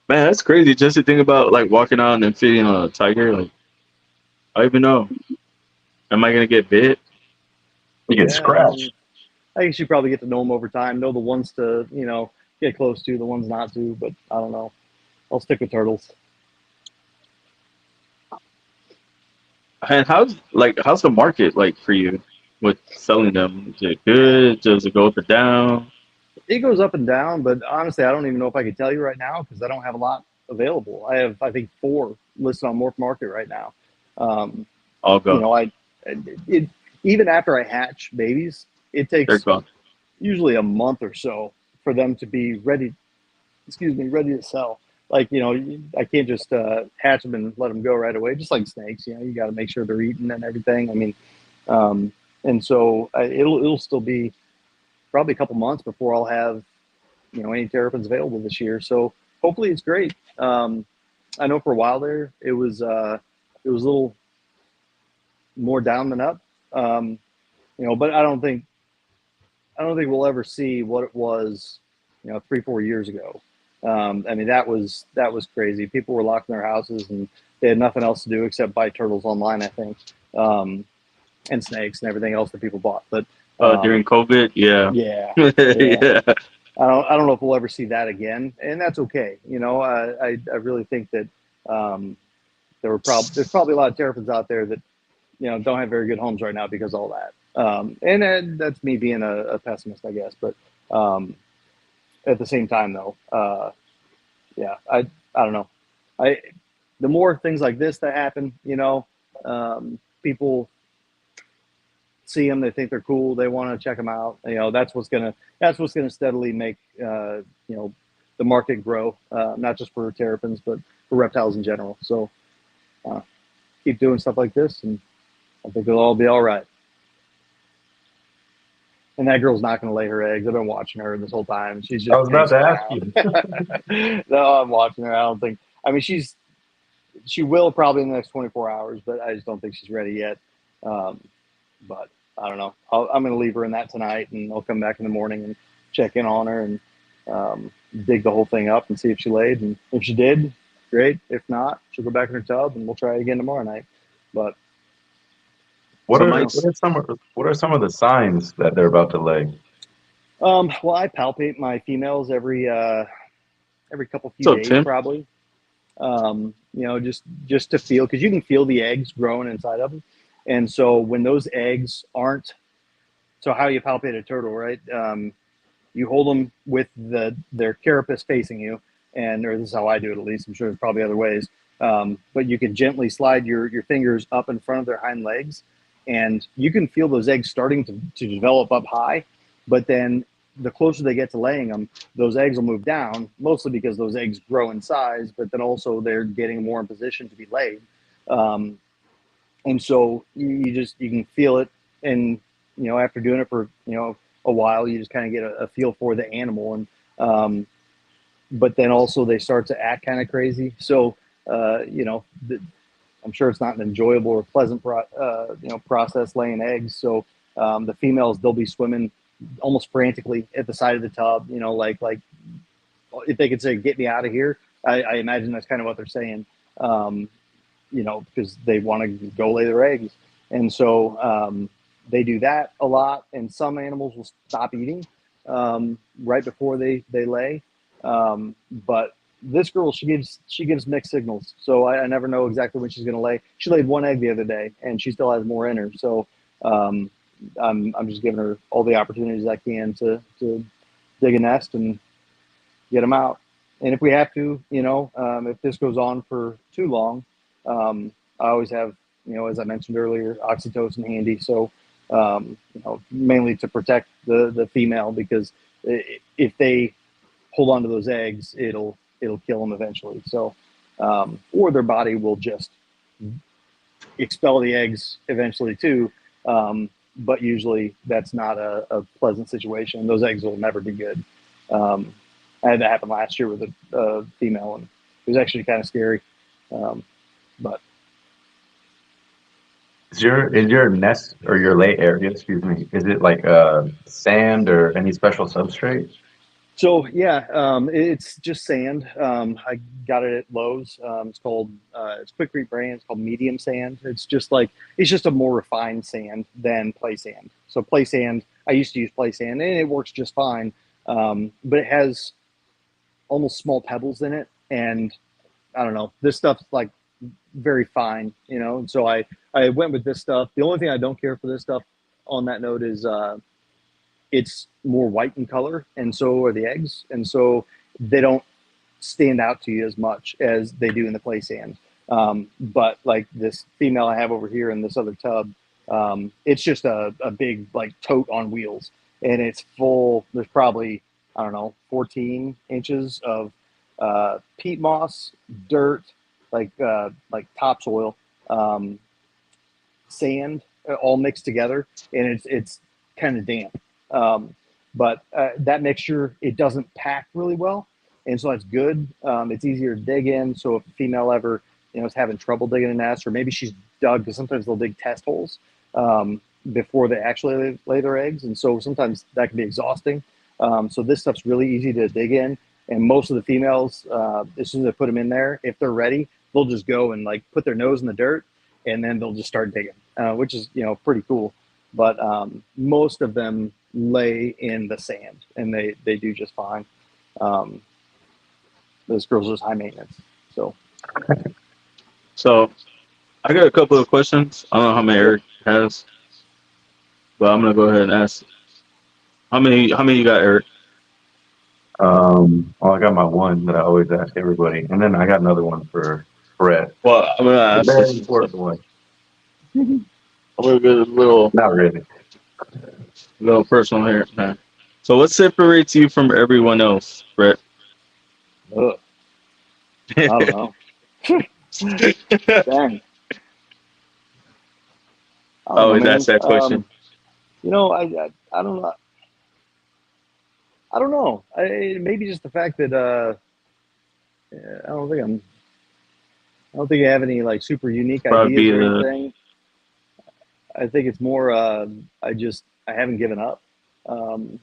Man, that's crazy just to think about like walking out and feeding a tiger. Like, I don't even know. Am I gonna get bit?
You get
Yeah, I
scratched.
mean, I guess you probably get to know them over time, know the ones to, get close to, the ones not to, but I don't know. I'll stick with turtles.
And how's the market like for you with selling them? Is it good? Does it go up or down?
It goes up and down, but honestly, I don't even know if I could tell you right now because I don't have a lot available. I have, I think, 4 listed on Morph Market right now. Um,
All
you
gone.
know, it even after I hatch babies, it
They're
takes
gone.
usually a month or so for them to be ready. Excuse me, ready to sell. Like I can't just hatch them and let them go right away. Just like snakes, you got to make sure they're eating and everything. I mean, um, and so it'll still be probably a couple months before I'll have any terrapins available this year. So hopefully it's great. I know for a while there it was a little more down than up. But I don't think we'll ever see what it was, 3-4 years ago. I mean that was crazy. People were locked in their houses and they had nothing else to do except buy turtles online, I think, and snakes and everything else that people bought. But
During COVID, yeah.
yeah, yeah.
Yeah.
I don't know if we'll ever see that again, and that's okay. I really think that there's probably a lot of terrapins out there that don't have very good homes right now because of all that. And that's me being a pessimist, I guess. But at the same time, though, yeah, I don't know. The more things like this that happen, people see them, they think they're cool, they want to check them out. That's what's gonna steadily make the market grow, not just for terrapins, but for reptiles in general. So keep doing stuff like this, and I think it'll all be all right. And that girl's not going to lay her eggs. I've been watching her this whole time. She's just.
I was about to ask
you. No, I'm watching her. I don't think. I mean, she will probably in the next 24 hours, but I just don't think she's ready yet. But I don't know. I'm going to leave her in that tonight, and I'll come back in the morning and check in on her and dig the whole thing up and see if she laid. And if she did, great. If not, she'll go back in her tub, and we'll try it again tomorrow night. But
what are some of the signs that they're about to lay?
Well, I palpate my females every couple few days,
Tim?
probably. Just to feel, because you can feel the eggs growing inside of them. And so when those eggs aren't, so how you palpate a turtle, right? You hold them with their carapace facing you, or this is how I do it, at least. I'm sure there's probably other ways. But you can gently slide your fingers up in front of their hind legs, and you can feel those eggs starting to develop up high. But then the closer they get to laying them, those eggs will move down, mostly because those eggs grow in size, but then also they're getting more in position to be laid. And so you can feel it. And, after doing it for, a while, you just kind of get a feel for the animal. And, but then also they start to act kind of crazy. So, I'm sure it's not an enjoyable or pleasant, process laying eggs. So the females, they'll be swimming almost frantically at the side of the tub, like if they could say, "Get me out of here." I imagine that's kind of what they're saying, because they want to go lay their eggs. And so they do that a lot. And some animals will stop eating right before they lay. But this girl, she gives mixed signals. So I never know exactly when she's going to lay. She laid one egg the other day, and she still has more in her. So I'm just giving her all the opportunities I can to dig a nest and get them out. And if we have to, if this goes on for too long, I always have, as I mentioned earlier, oxytocin handy. So, mainly to protect the female, because if they hold on to those eggs, it'll kill them eventually. So, or their body will just expel the eggs eventually too. But usually that's not a pleasant situation. Those eggs will never be good. I had that happen last year with a female, and it was actually kind of scary. But
Is your nest or your lay area, excuse me, is it like sand or any special substrate?
so yeah, it's just sand. I got it at Lowe's. It's called it's Quick Creek brand. It's called medium sand. It's just a more refined sand than play sand. So play sand, I used to use play sand, and it works just fine. But it has almost small pebbles in it, and I don't know. This stuff's like very fine, And so I went with this stuff. The only thing I don't care for this stuff on that note is it's more white in color, and so are the eggs, and so they don't stand out to you as much as they do in the play sand. But like this female I have over here in this other tub, it's just a big like tote on wheels, and it's full. There's probably, I don't know, 14 inches of peat moss, dirt, like topsoil, sand, all mixed together, and it's kind of damp. But that mixture, it doesn't pack really well, and so that's good. It's easier to dig in. So if a female ever is having trouble digging a nest, or maybe she's dug, because sometimes they'll dig test holes before they actually lay their eggs, and so sometimes that can be exhausting. So this stuff's really easy to dig in, and most of the females, as soon as I put them in there, if they're ready, they'll just go and like put their nose in the dirt, and then they'll just start digging, which is pretty cool. But most of them lay in the sand, and they do just fine. Those girls are just high maintenance. So
So I got a couple of questions. I don't know how many
Yep.
Eric has, but I'm gonna go ahead and ask. How many you got, Eric?
Well, I got my one that I always ask everybody, and then I got another one for Brett.
Well, I'm gonna
It's a
ask
very
this one. So
important one.
I'm gonna get a little
Not really.
personal here, man. So what separates you from everyone else, Brett?
Ugh, I don't know. Dang, I
I
don't know,
always ask
man.
that question.
I don't know. I don't know. Maybe just the fact that I don't think I'm. I don't think I have any like super unique ideas
Probably
or
a
anything. I think it's more. I haven't given up. Um,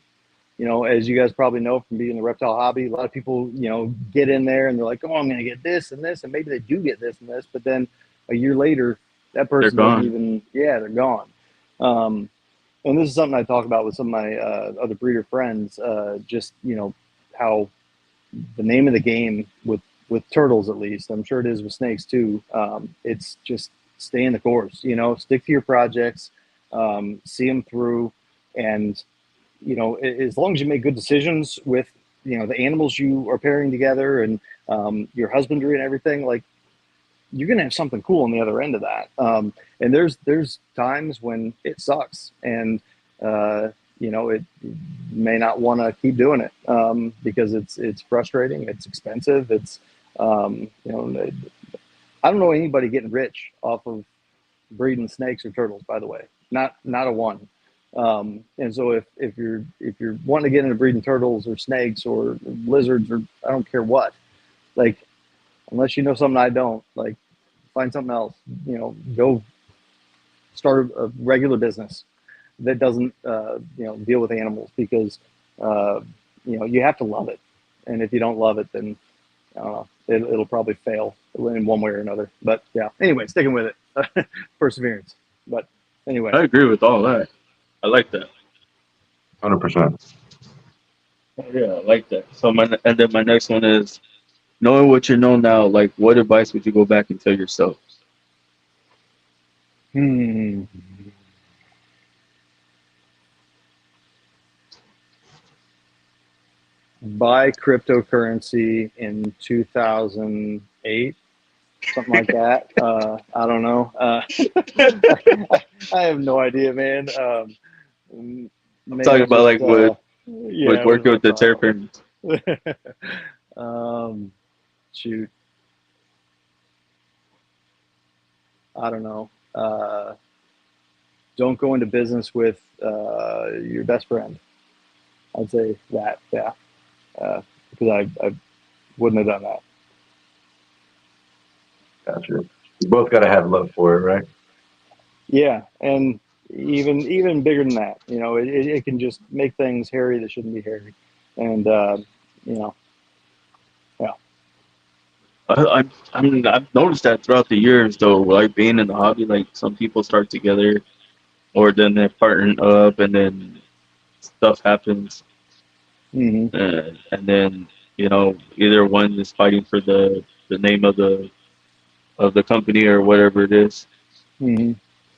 as you guys probably know from being in the reptile hobby, a lot of people, get in there and they're like, "Oh, I'm going to get this and this," and maybe they do get this and this, but then a year later, that
they're
person doesn't
gone.
even. Yeah, they're gone. Um, and this is something I talk about with some of my other breeder friends. Just how the name of the game with turtles, at least, I'm sure it is with snakes too. It's just stay in the course. Stick to your projects, see them through, and as long as you make good decisions with the animals you are pairing together and your husbandry and everything, like you're gonna have something cool on the other end of that. And there's times when it sucks, and it you may not want to keep doing it because it's frustrating, it's expensive, it's I don't know anybody getting rich off of breeding snakes or turtles. By the way, not a one. And so if you're wanting to get into breeding turtles or snakes or lizards or I don't care what, like unless you know something I don't, like find something else. Go start a regular business that doesn't deal with animals because uh, you have to love it, and if you don't love it, then I don't know, it'll probably fail in one way or another. But yeah, anyway, sticking with it, perseverance. But anyway,
I agree with all that. I like that.
100%.
Yeah, I like that. So and then my next one is knowing what you know now. Like, what advice would you go back and tell yourself?
hmm. Buy cryptocurrency in 2008, something like that. I don't know. I have no idea, man.
I'm talking
Maybe
about
just
like with
yeah, it was
working with the
reptile.
Terrapin.
um, shoot, I don't know. Don't go into business with your best friend. I'd say that, yeah, because I wouldn't have done that.
Gotcha. You both got to have love for it, right?
Yeah, and even bigger than that, it can just make things hairy that shouldn't be hairy, and you know, yeah.
I mean, I've noticed that throughout the years, though, like being in the hobby, like some people start together, or then they partner up, and then stuff happens,
Hmm.
and then either one is fighting for the name of the company or whatever it is
Hmm.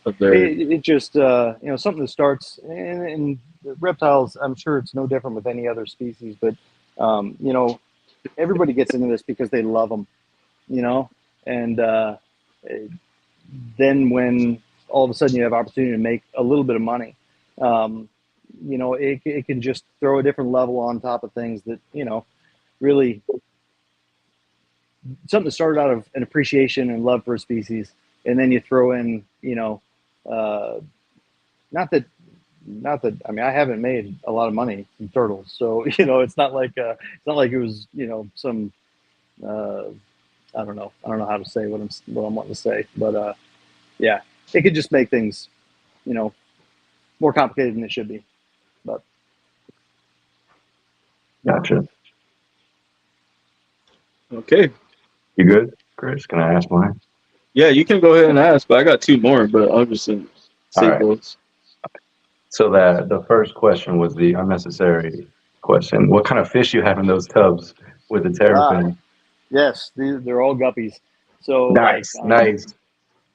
of their.
It just something that starts and reptiles. I'm sure it's no different with any other species, but everybody gets into this because they love them, and then when all of a sudden you have opportunity to make a little bit of money, um, it can just throw a different level on top of things that really something that started out of an appreciation and love for a species, and then you throw in uh, not that I mean I haven't made a lot of money from turtles, so it's not like it was some uh, I don't know how to say what I'm wanting to say, but yeah, it could just make things you know more complicated than it should be. But
Gotcha.
Okay,
You good, Chris? Can I ask mine?
yeah, you can go ahead and ask, but I got two more, but I'll just
All
save
right.
those.
So that the first question was the unnecessary question. What kind of fish you have in those tubs with the terrapin?
yes, they're all guppies. So
Nice, nice.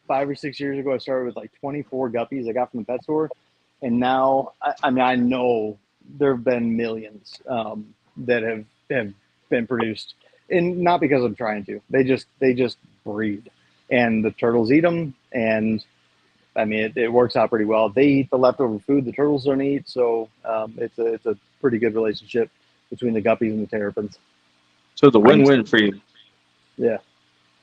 5 or 6 years ago, I started with like 24 guppies I got from the pet store, and now I mean I know there have been millions that have been produced, and not because I'm trying to. They just breed, and the turtles eat them, and I mean it works out pretty well. They eat the leftover food the turtles don't eat, so it's a pretty good relationship between the guppies and the terrapins.
So it's a
I used,
win-win for you.
Yeah,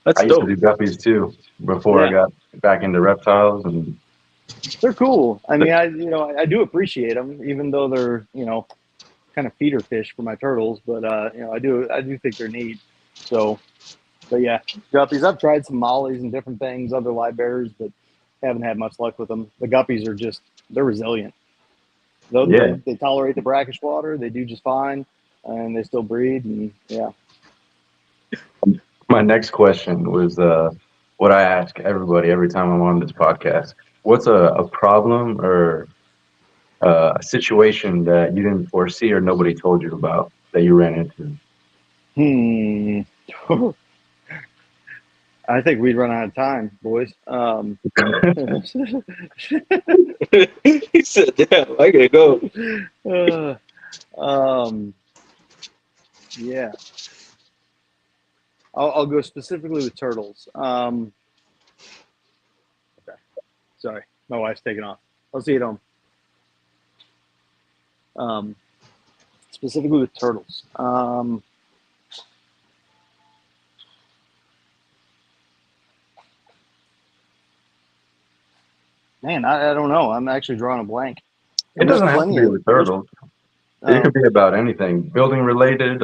That's
I used to
dope.
do guppies too before I
yeah.
got back into reptiles, and
They're cool. I mean, I do appreciate them, even though they're kind of feeder fish for my turtles. But I do think they're neat. So, but yeah, guppies. I've tried some mollies and different things, other live bearers, but haven't had much luck with them. The guppies are they're resilient.
yeah.
They tolerate the brackish water. They do just fine, and they still breed. And yeah,
My next question was what I ask everybody every time I'm on this podcast. What's a problem or a situation that you didn't foresee or nobody told you about that you ran into?
hmm. I think we'd run out of time, boys.
He said, "Damn, I gotta go."
um, yeah, I'll go specifically with turtles. Okay. Sorry, my wife's taking off. I'll see you at home. Um, Specifically with turtles. Man, I don't know. I'm actually drawing a blank.
It
There's
doesn't have to
plenty
be
of
with
there's
turtles. It could
oh,
be about anything, building related,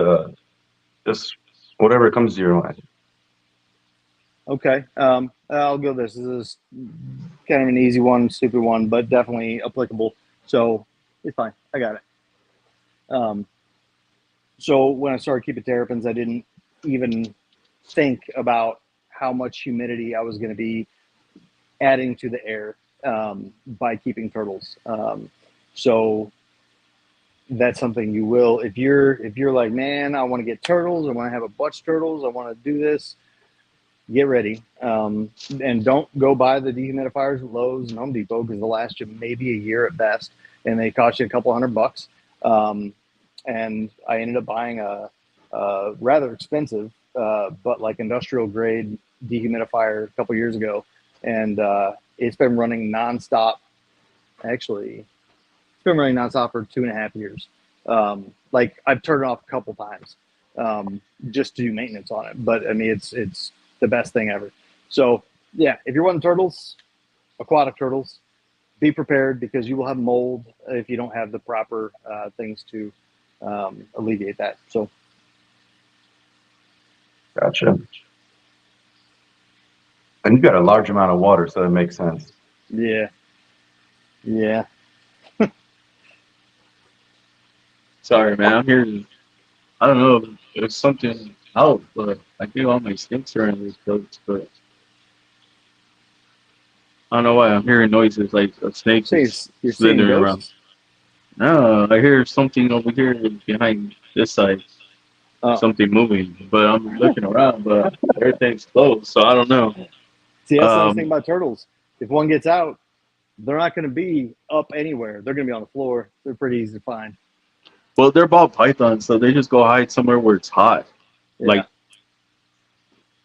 just whatever comes to your mind.
okay. I'll go this. This is kind of an easy one, stupid one, but definitely applicable. So it's fine. I got it. Um, so when I started keeping terrapins, I didn't even think about how much humidity I was going to be adding to the air by keeping turtles. So that's something you will if you're like, man, I want to get turtles, I want to have a bunch of turtles, I want to do this. Get ready, and don't go buy the dehumidifiers at Lowe's and Home Depot because they'll last you maybe a year at best, and they cost you a couple $100. And I ended up buying a rather expensive, but like industrial grade dehumidifier a couple years ago, and it's been running nonstop. Actually, it's been running nonstop for 2.5 years. Like I've turned it off a couple times just to do maintenance on it, but I mean it's the best thing ever. So yeah, if you're wanting turtles, aquatic turtles, be prepared because you will have mold if you don't have the proper things to alleviate that. So
Gotcha. And you got a large amount of water, so it makes sense.
yeah, yeah.
Sorry, man. I'm hearing. I don't know. It's something out, but I feel all my stinks are in these goats. But I don't know why I'm hearing noises like a snake
So
is
you're seeing
slithering around.
ghosts?
No, I hear something over here behind this side.
Oh,
Something moving, but I'm looking around, but everything's closed, so I don't know.
see, that's the nice thing
Um,
about turtles. If one gets out, they're not going to be up anywhere. They're going to be on the floor. They're pretty easy to find.
well, they're ball pythons, so they just go hide somewhere where it's hot.
Yeah,
Like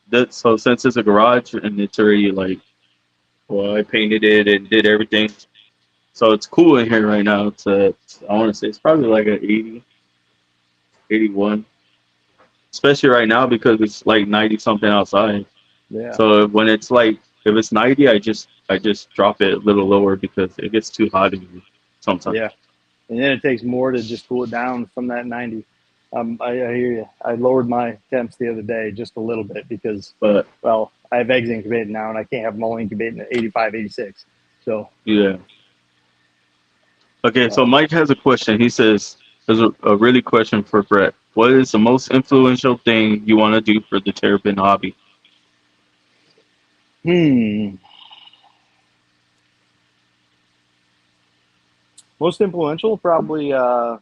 that. So since it's a garage and it's already like, well, I painted it and did everything, so it's cool in here right now. I want to say it's probably like an 80, 81, especially right now because it's like 90 something outside.
yeah,
So when it's like if it's 90, I just drop it a little lower because it gets too hot in here sometimes.
yeah. And then it takes more to just cool it down from that 90. I hear you. I lowered my temps the other day just a little bit because,
But
well, I have eggs incubated now and I can't have them all incubating at 85, 86. So,
yeah. Okay, so
uh,
Mike has a question. He says, "There's a really question for Brett. What is the most influential thing you want to do for the Terrapin hobby?"
hmm. Most influential, probably, I'd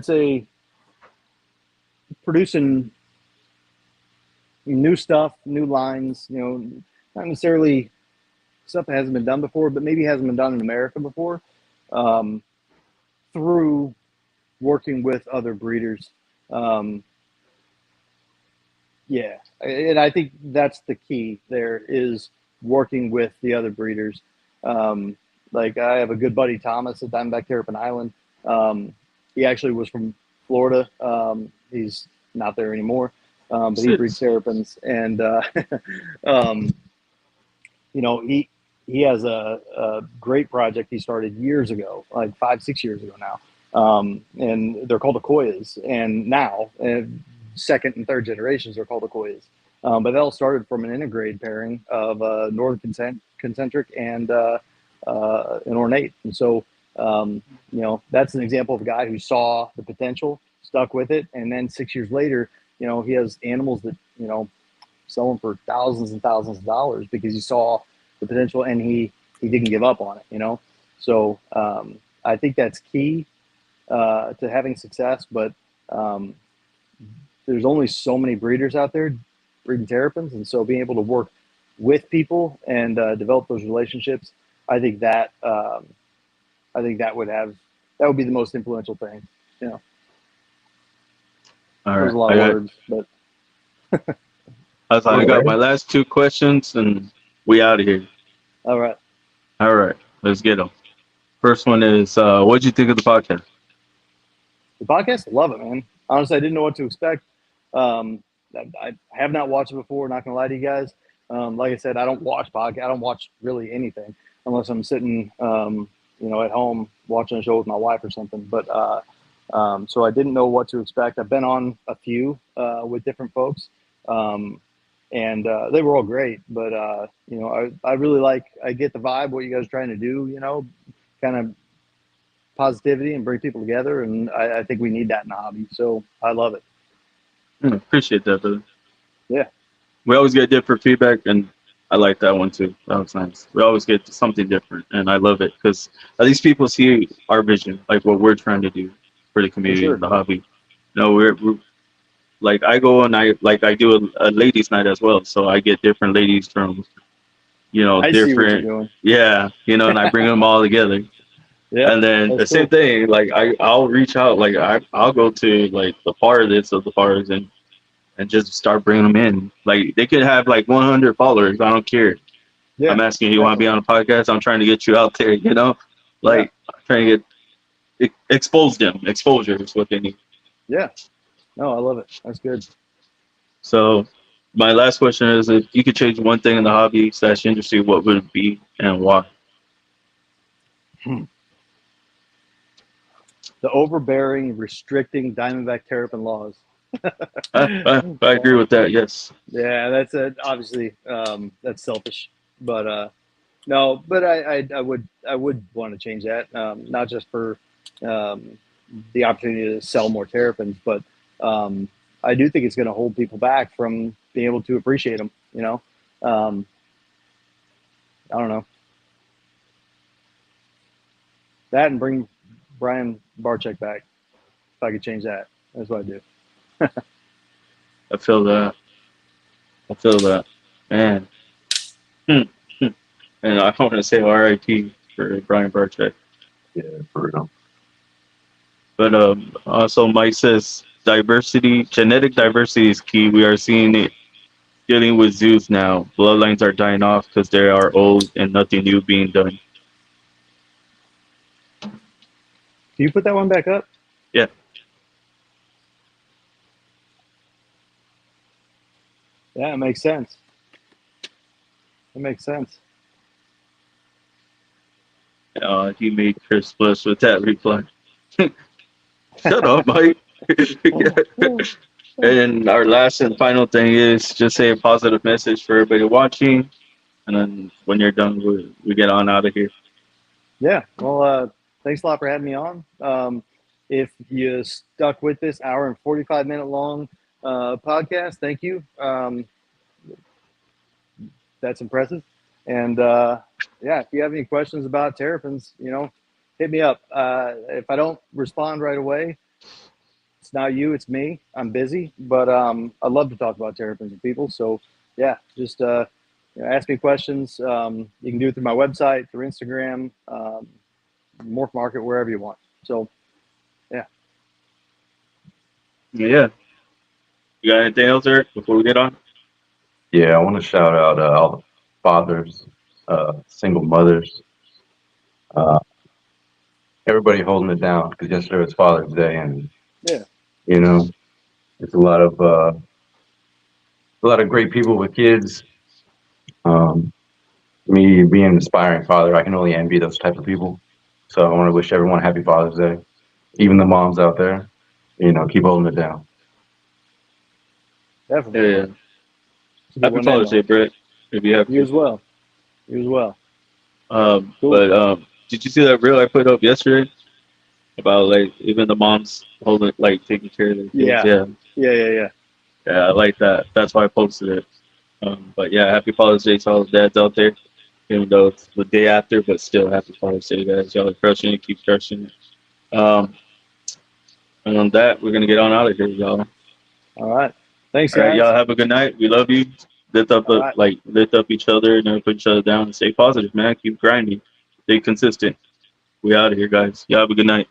say producing new stuff, new lines, not necessarily stuff that hasn't been done before, but maybe hasn't been done in America before, through working with other breeders. Yeah, and I think that's the key there is working with the other breeders. Like I have a good buddy, Thomas, at Diamondback Terrapin Island. He actually was from Florida. He's not there anymore, but he breeds terrapins. And, he has a great project he started years ago, like 5-6 years ago now. And they're called Akoyas. And now, second and third generations are called Akoyas. But they all started from an intergrade pairing of Northern Concentric and an Ornate. And so, that's an example of a guy who saw the potential, stuck with it, and then 6 years later, he has animals that, sell them for thousands and thousands of dollars because he saw the potential and he didn't give up on it, So I think that's key to having success, but there's only so many breeders out there breeding terrapins, and so being able to work with people and develop those relationships, I think that would be the most influential thing.
All
There's
right.
a lot of words, but
I got my last two questions, and we out of here.
all right.
All right, let's get them. First one is, what did you think of the podcast?
The podcast, I love it, man. Honestly, I didn't know what to expect. I have not watched it before. Not gonna lie to you guys. Like I said, I don't watch podcast. I don't watch really anything unless I'm sitting, at home watching a show with my wife or something. But so I didn't know what to expect. I've been on a few with different folks, and they were all great. But I really I get the vibe what you guys are trying to do. Kind of positivity and bring people together, and I think we need that in the hobby. So I love it.
Appreciate that, brother.
Yeah.
We always get different feedback, and I like that one too. That was nice. We always get something different, and I love it because at least people see our vision, like what we're trying to do for the community and the hobby. We're like I go and I do a ladies' night as well, so I get different ladies from
I
different.
see what you're doing.
Yeah, and I bring them all together.
Yeah,
and then the same thing, like I'll reach out, like I'll go to like the farthest of the farthest and just start bringing them in. Like they could have like 100 followers. I don't care. Yeah, I'm asking you want to be on a podcast. I'm trying to get you out there. I'm trying to get expose them. Exposure is what they need.
Yeah. No, I love it. That's good.
So my last question is, if you could change one thing in the hobby / industry, what would it be and why?
The overbearing, restricting Diamondback Terrapin laws.
I agree with that. Yes.
Yeah, that's obviously that's selfish, but no. But I would want to change that, not just for the opportunity to sell more terrapins, but I do think it's going to hold people back from being able to appreciate them. I don't know. That and bring Brian Barczyk back. If I could change that, that's what I do.
I feel that. Man. And I want to say RIP for Brian Barczyk.
Yeah, for real.
But also Mike says genetic diversity is key. We are seeing it dealing with zoos now. Bloodlines are dying off because they are old and nothing new being done.
Can you put that one back up?
Yeah.
Yeah, it makes sense. It makes sense.
He made Chris blush with that reply. Shut up, Mike. And our last and final thing is just say a positive message for everybody watching. And then when you're done, we get on out of here.
Yeah. Well, thanks a lot for having me on. If you stuck with this hour and 45-minute long podcast, thank you. That's impressive. And if you have any questions about terrapins, hit me up. If I don't respond right away, it's not you, it's me. I'm busy, but I love to talk about terrapins with people. So yeah, just ask me questions. You can do it through my website, through Instagram, Morph Market, wherever you want. So
Yeah. You got anything else, Eric, before we get on?
Yeah, I want to shout out all the fathers, single mothers, uh, everybody holding it down because yesterday was Father's Day, and
yeah,
you know, it's a lot of great people with kids. Um, Me being an aspiring father, I can only envy those type of people. So I want to wish everyone happy Father's Day, even the moms out there. Keep holding it down.
Yeah,
definitely.
yeah.
It's a good
Happy
one to end
Father's
on.
Day, Brett, if you have
You
to.
as well. You as well. Cool.
But did you see that reel I put up yesterday about like even the moms holding like taking care of their kids?
Yeah.
Yeah,
Yeah.
yeah, I like that. That's why I posted it. But yeah, happy Father's Day to all the dads out there. Even though it's the day after, but still happy Father's Day, guys. Y'all are crushing it. Keep crushing it. And on that, we're gonna get on out of here, y'all.
All right. Thanks,
All right,
guys.
y'all have a good night. We love you.
All right.
Lift up each other, never put each other down, and stay positive, man. Keep grinding, stay consistent. We out of here, guys. Y'all have a good night.